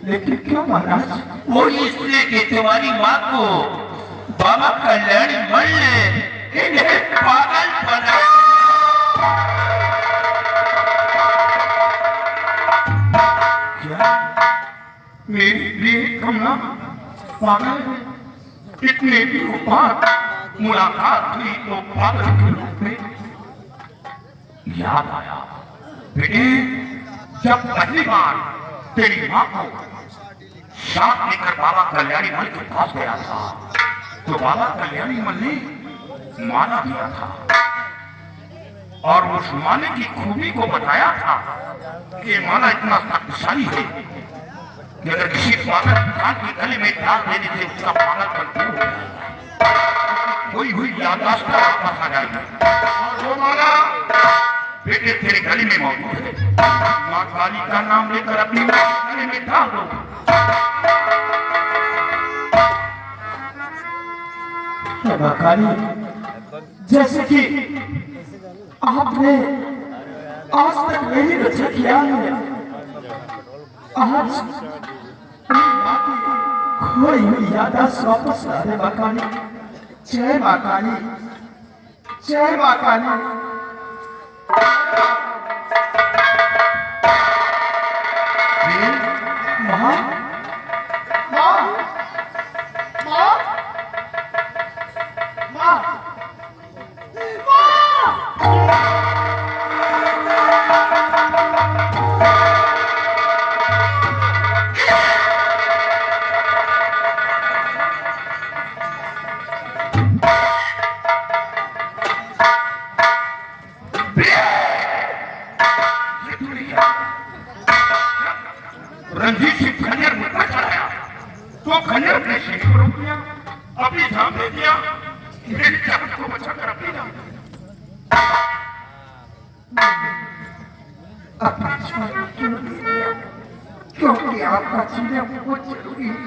लेकिन क्यों महाराज? वो इसलिए कि तुम्हारी माँ को बाबा कल्याण मल ने इन्हें पागल बना। क्या मेरी कमला पागल है? इतने दिनों बाद मुलाकात हुई तो पागल के रूप में याद आया। बेटे, जब पहली बार तेरी माँ को साथ लेकर बाबा कल्याणी मल के पास गया था तो बाबा कल्याणी मल ने माला दिया था और उस माले की खूबी को बताया था कि ये माला इतना शक्तिशाली है कि अगर किसी पागल इंसान के गले में डाल देने से उसका पागलपन दूर हो जाएगा, खोई हुई याददाश्त वापस आ जाएगी। और वो माला बेटे तेरे गले में मौजूद है। माँ काली का नाम लेकर अपनी माँ के गले में डाल दो। माँ काली, जैसे कि आपने आज तक मेरी रक्षा किया है, आज खोई हुई याददाश्त वापस ला दे माँ काली। जय माँ काली, जय माँ काली। माँ, वो खंजर अपने सीने को रोक दिया, अपनी जान दे दिया, मेरी जान को बचाकर अपनी जान दे दिया। अपनी जान क्यों दे दिया? क्योंकि आपका जीना बहुत जरूरी है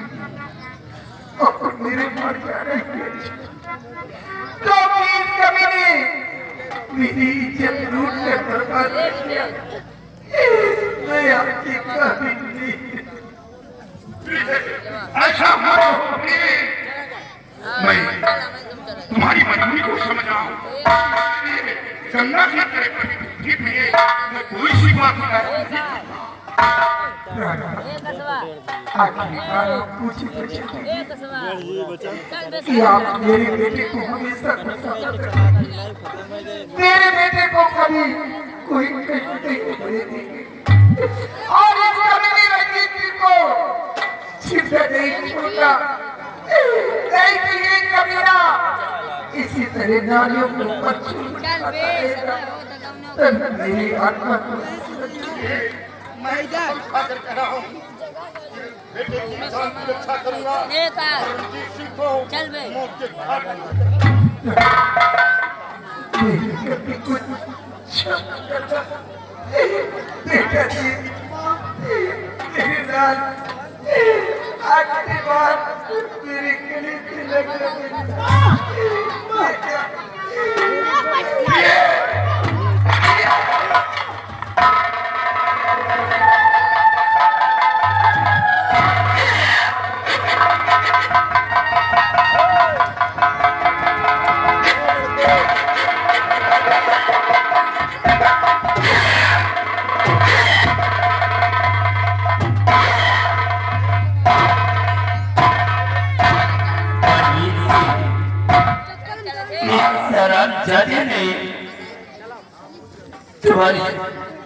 और मेरे मर जा रहे हैं। तो इस कमीने मेरी इज्जत लूट कर बर्बाद कर दिया। मैं आपकी कभी नहीं, ऐसा मत हो प्लीज। मैं तुम्हारी मजबूरी को समझ रहा हूँ। गंगा की तरह ठीक नहीं, मैं कोई सी बात नहीं। आखिरकार आप पूछी कि आप मेरे बेटे को हमेशा मेरे बेटे को कभी कोई कष्ट नहीं होने देंगे और इस कमीने रंजीत को छिपे नहीं छोड़ना। नहीं कि ये कमीना इसी तरह नारियों को मेरी आत्मा को चल बे बेटा जी, मेरी जान आखिरी बार मेरे गले से लग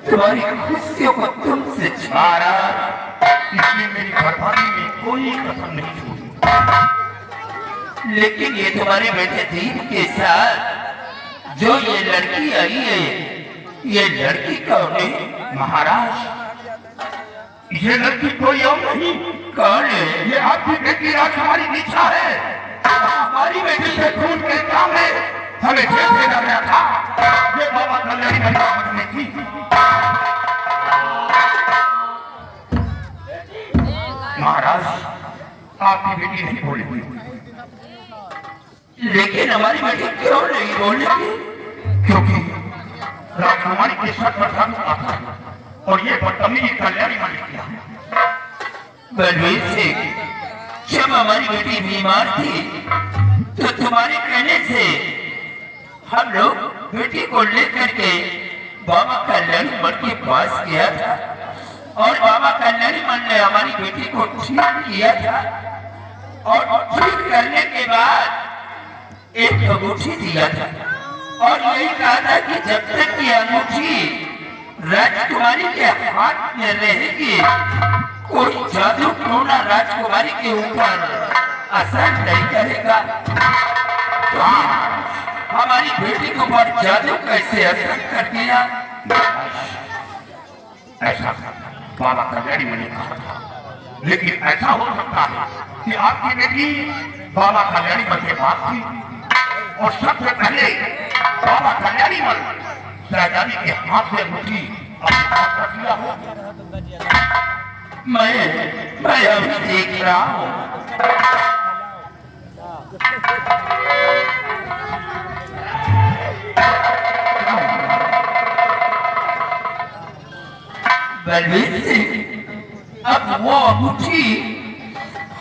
तुम्हारी खुशियों को तुमसे छुपाना, इसलिए मेरी बर्बादी में कोई कसर नहीं छोड़ी। लेकिन ये तुम्हारे बेटे दीन के साथ जो ये लड़की आई है, ये लड़की कौन है? महाराज, ये लड़की कोई और नहीं। कौन है? ये आपकी बेटी राजकुमारी दीक्षा है। हमारी बेटी के खून के काम में हमें जेल भेजा गया था। ये बाबा कल्याणी मेरी आमद में थी। महाराज, आपकी बेटी नहीं बोलेगी। लेकिन हमारी बेटी क्यों नहीं बोलेगी? क्योंकि राजकुमारी के सर पर धन आता है और ये बदतमीजी कल्याणी ने किया है। बलवीर सिंह, जब हमारी बेटी बीमार थी तो तुम्हारे कहने से हम लोग बेटी को लेकर के बाबा कल्याणी मठ के पास गया था और बाबा कल्याणी मठ ने हमारी बेटी को ठीक किया था और ठीक करने के बाद एक अंगूठी दिया था और यही कहा था कि जब तक ये अंगूठी राजकुमारी के हाथ में रहेगी कोई जादू टोना राजकुमारी के ऊपर असर नहीं करेगा। तो हमारी बेटी के ऊपर जादू कैसे असर कर दिया? ऐसा बाबा कल्याणी ने कहा था, लेकिन ऐसा हो सकता है कि आपकी बेटी बाबा कल्याणी मन के पास थी और सबसे पहले बाबा कल्याणी मन शहजादी के हाथ से मुट्ठी अपने हाथ रख लिया हो। मैं अभी देख रहा हूँ। बलवीर सिंह, अब वो अंगूठी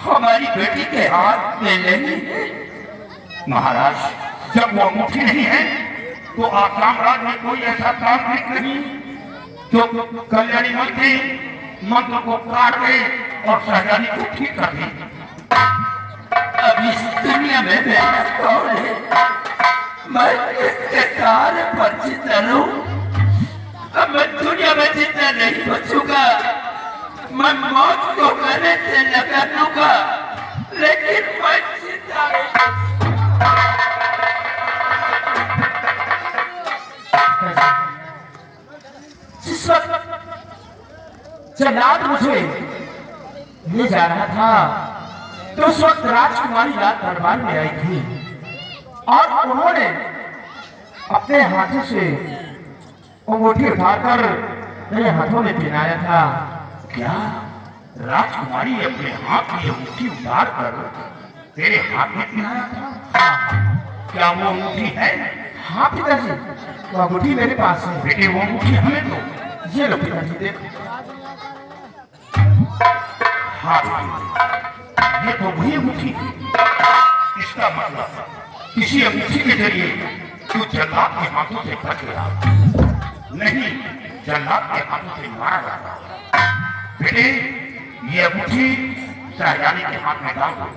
हमारी बेटी के हाथ में नहीं है। महाराज, जब वो अंगूठी नहीं है तो आसाम राज्य में कोई ऐसा तांत्रिक नहीं जो कल्याणी मंत्री मंत्र को काट दे और शहजादी को ठीक कर दे। अब इस दुनिया में मेरा कौन है? मैं किसके सहारे पर जिंदा रहूं? अब मैं दुनिया में जिंदा नहीं बचूंगा। मैं मौत को गले से लगा लूंगा, लेकिन मैं जिंदा नहीं। जिस वक्त जल्लाद मुझे ले जा रहा था तो उस वक्त राजकुमारी रात दरबार में आई थी और उन्होंने अपने हाथों से अंगूठी उठाकर मेरे हाथों में पहनाया था। क्या राजकुमारी अपने हाथ की अंगूठी उतार कर तेरे हाथ में पहनाया था? क्या वो अंगूठी है? हाँ पिताजी, वो अंगूठी मेरे पास है। बेटे वो अंगूठी हमें दो। ये लो पिताजी, देखो। हाँ बेटे, ये तो वही अंगूठी थी। इसका मतलब किसी अंगूठी के जरिए तू जल्लाद के हाथों से बच गया, नहीं जल्लाद के हाथों से मारा गया। बेटे ये अंगूठी शहजादी के हाथ में डाल दो।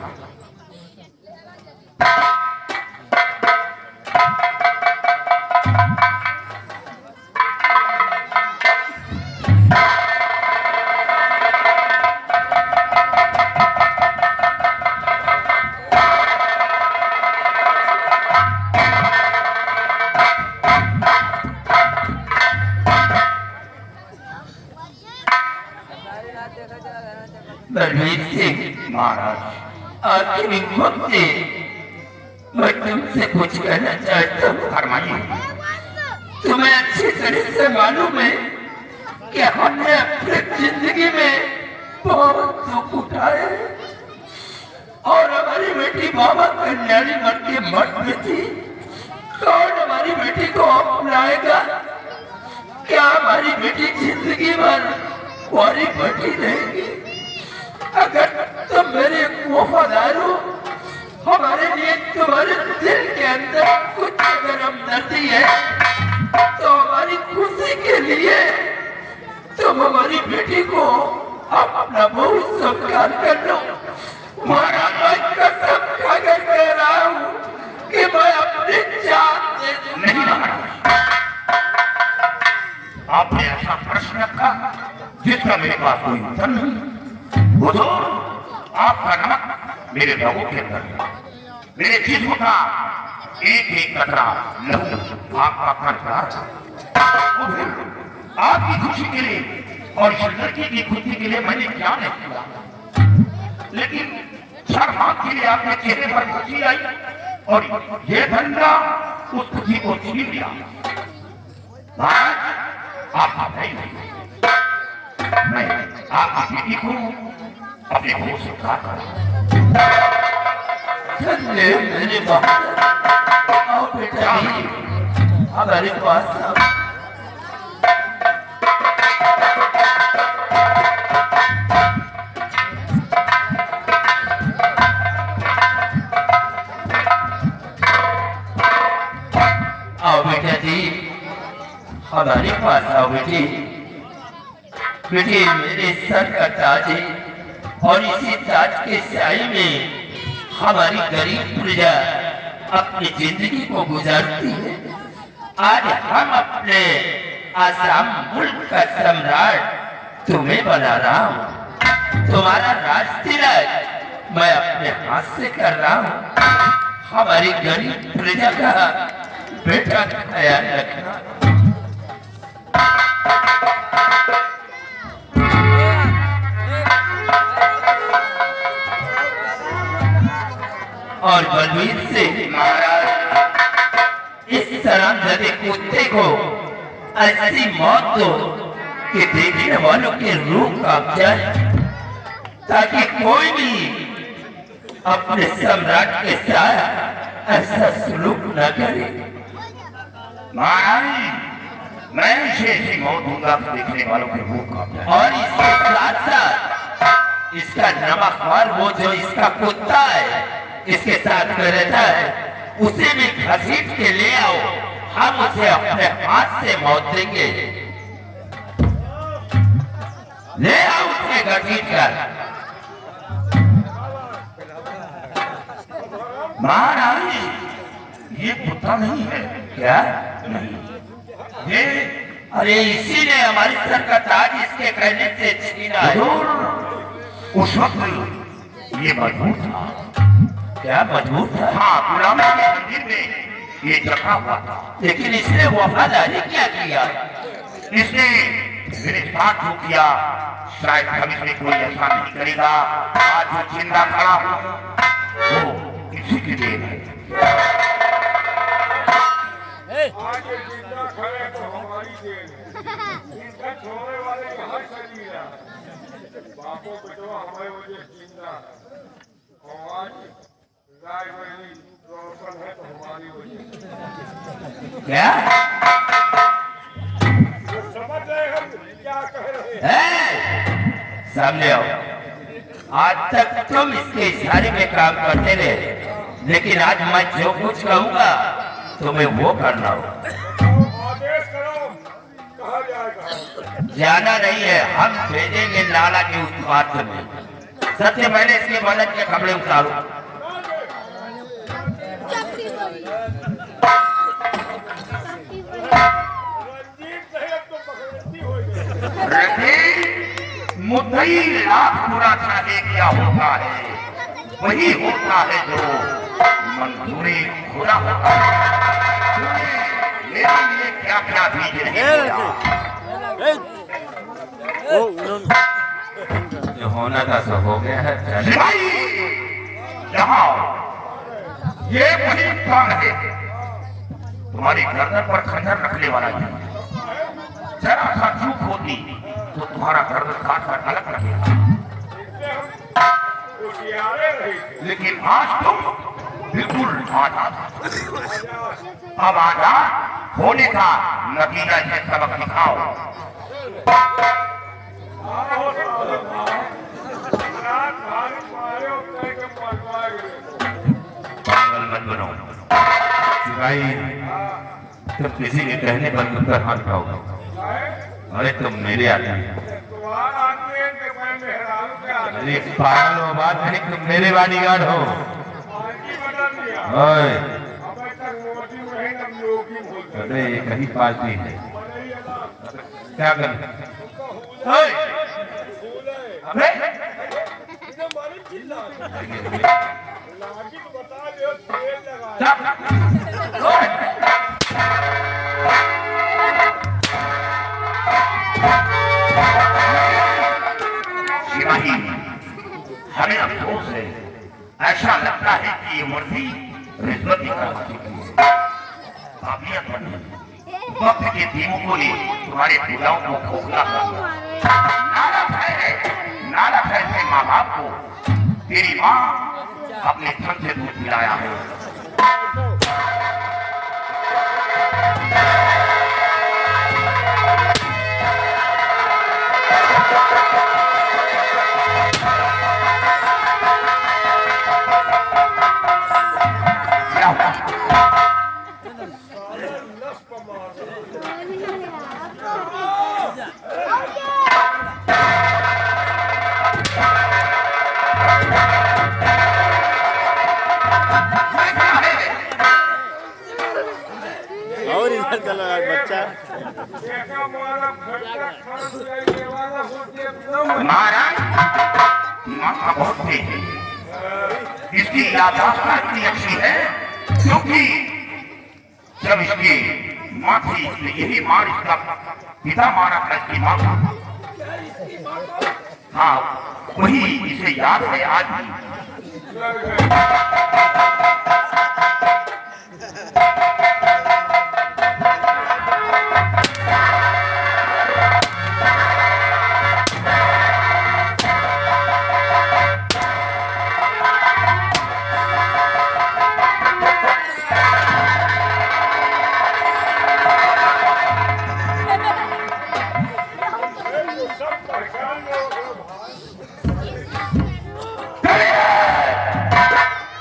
बलवीर सिंह महाराज, आखिरी वक्त में मैं तुमसे कुछ कहना चाहता हूँ। फरमाइए। तुम्हें अच्छी तरह से मालूम है कि हमने अपनी जिंदगी में बहुत दुख उठाए हैं और हमारी बेटी बाबा कल्याणी मर के मठ में थी। कौन हमारी बेटी को अपनाएगा? क्या हमारी बेटी जिंदगी भर कुंवारी बैठी रहेगी? अगर तुम मेरे वफादार हो, हमारे लिए तुम्हारे दिल के अंदर कुछ अगर हमदर्दी है तो हमारी खुशी के लिए तुम हमारी बेटी को अपना बहुत स्वीकार कर लो। महाराज मैं कसम खाकर कह रहा हूँ कि मैं अपनी जान दे दूंगा। नहीं महाराज, आपने ऐसा प्रश्न रखा जिसका मेरे पास कोई उत्तर नहीं। हुजूर, आपका नमक मेरे रगों के अंदर है। मेरे जिस्म का एक एक कतरा लहू आपका करदार है। आपकी खुशी के लिए और इस लड़की की खुशी के लिए मैंने क्या नहीं किया, लेकिन शर्मात के लिए आपके चेहरे पर खुशी आई और ये धंधा उस खुशी को छीन लिया। महाराज आप नहीं, आपकी बेटी को अपने मुंह से उतार कर मेरे आओ बेटा, हमारे पास आओ। आओ बेटा जी, हमारे पास आओ बेटी। बेटी मेरे सर का ताज है और इसी ताज के साए में हमारी गरीब प्रजा अपनी जिंदगी को गुजारती है। आज हम अपने आसाम मुल्क का सम्राट तुम्हें बना रहा हूँ। तुम्हारा राज तिलक मैं अपने हाथ से कर रहा हूँ। हमारी गरीब प्रजा का बेटा ख्याल रखना। और बलवीर से महाराज इस शराबज़दे कुत्ते को ऐसी मौत दो कि देखने वालों के रूह कांप जाए, ताकि कोई भी अपने सम्राट के साथ ऐसा सलूक न करे। महाराज मैं इसे ऐसी मौत दूंगा तो देखने वालों के रूह कांप जाए। और इसके साथ साथ इसका नमकवार वो जो इसका कुत्ता है इसके साथ में रहता है, उसे भी घसीट के ले आओ। हम उसे अपने हाथ से मौत देंगे। ले आओ उसे घसीट कर। महाराज ये कुत्ता नहीं है। क्या? नहीं, ये अरे इसीलिए हमारी सर का ताज इसके कहने से छीना है। हुजूर, उस वक्त ये मजबूत था। क्या मजबूत था? हाँ, गुलामी के मंदिर में ये जगा हुआ था, लेकिन इसने वफादारी क्या किया? इसने मेरे साथ जो किया शायद भविष्य में कोई ऐसा नहीं करेगा। आज जो जिंदा खड़ा हूँ वो किसी की देन है। आज ये जिंदा खड़े तो हमारी देन है। इनका छोड़ने वाले कहाँ चली रहा बापो बेटवा हमारे वजह जिंदा और आज राय बनी रोशन है तो हमारी वजह क्या तो समझ रहे हम क्या कह रहे हैं। समझे हो? आज तक तुम इसके इशारे में काम करते रहे, लेकिन आज मैं जो कुछ कहूँगा तुम्हें वो करना हो। आदेश करो कहा जाएगा। जाना नहीं है, हम भेजेंगे लाला के उत्पाद में। सबसे पहले इसके बदन के कपड़े उतारो। रंजीत साहब तो पकड़ती हो गए। रंजीत मुद्दई लाख बुरा चाहे क्या होता है वही होता है जो मंजूरी खुदा होता है। मेरे लिए क्या क्या बीज रहे जो होना था सो हो गया है। चले। यहाँ ये वही इंसान है तुम्हारी गर्दन पर खंजर रखने वाला है। जरा सा चूक होती तो तुम्हारा गर्दन काट कर अलग रखेगा। होशियारे रहे थे। लेकिन आज तुम बिल्कुल आजाद। अब आजाद होने का नतीजा ये सबक दिखाओ। पागल मत बनो। सिपाही, तुम किसी के कहने पर तुम पर हाथ उठाओगे। अरे तुम मेरे आदमी हो। अरे पागल हो, बात नहीं, तुम मेरे बॉडीगार्ड हो। ओए, अरे ये कहीं पार्टी है। क्या कर? ओए, अबे सिपाही, हमें अफसोस है, ऐसा लगता है कि ये मुर्गी रिश्वत की करवा चुकी है। काबिलियत बनी है। वक्त के दीमकों ने तुम्हारे पिताओं को खोखला कर दिया। नारा है माँ बाप को तेरी माँ अपने धन से दूध पिलाया है। क्या हुआ? और इधर चला बच्चा। महाराज माँ का बहुत तेज है। इसकी याददाश्त इतनी अच्छी है क्योंकि जब इसकी माँ थी इसने यही मार इसका पिता मारा था इसकी माँ को। हाँ वही इसे याद है आज भी।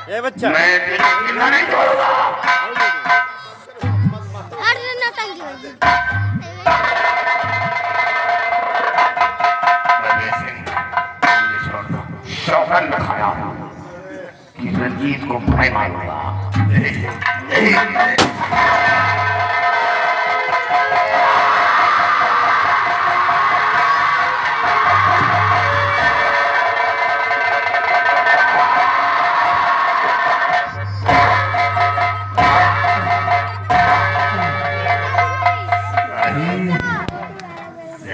ये बच्चा मैं तेरे बिना नहीं छोड़ूंगा। अरे नौटंकी होगी। शौकन खाया कि रंजीत को मैं मारूंगा।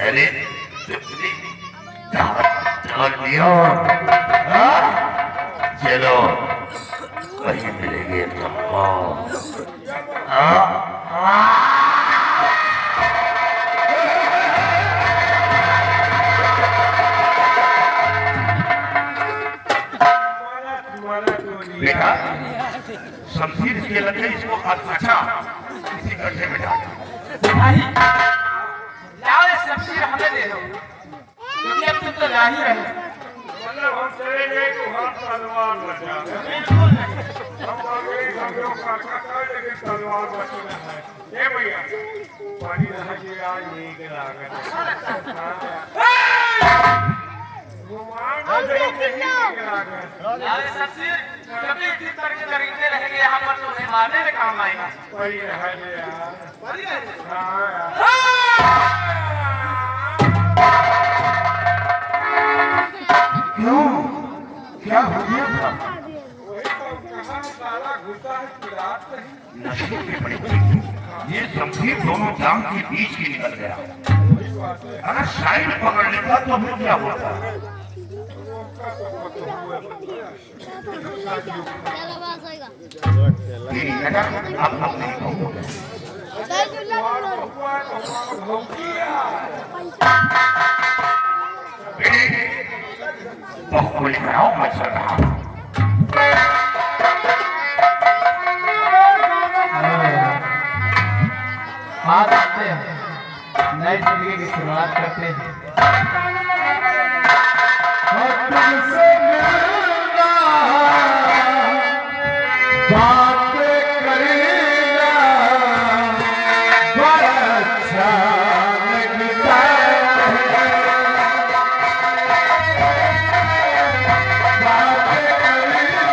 अरे चलो चलो कहीं मिलेंगे तुमको बेटा शमशीर इसके लगे इसको अच्छा किसी गड्ढे में डाल भाई लाओ ये शमशीर हमें दे दो क्योंकि अब तुम तो जा ही रहे हो। मतलब हम चले गए तो हाथ तलवार बचा बिल्कुल नहीं। हम आगे हम लोग का लेकिन तलवार बचना है ये भैया पानी रहा कि आज नहीं के लागत घुमान नहीं के लागत लाओ ये शमशीर कभी इतनी तरह तरीके रहेंगे यहाँ पर तुम्हें मारने में काम आएगा। वही रह गया बढ़िया है। क्यों क्या हो गया था वही तो कहा साला घुसा है कि रात नहीं नशे में पड़ी थी ये शमशीर दोनों जान के बीच की निकल गया अगर साइड पकड़ लेता तो फिर क्या होता चलो बस होएगा नहीं बेटा आप लोग नहीं कहोगे जय झूलेलाल बहु लेकर आओ मैं चल रहा हूँ आज आते हैं नई जिंदगी की शुरुआत करते हैं और तुमसे मिलना बातें करना बड़ा अच्छा लगता है बातें करना बड़ा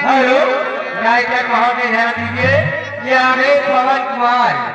हेलो गायक महोदय ध्यान दीजिए ये आ गए पवन कुमार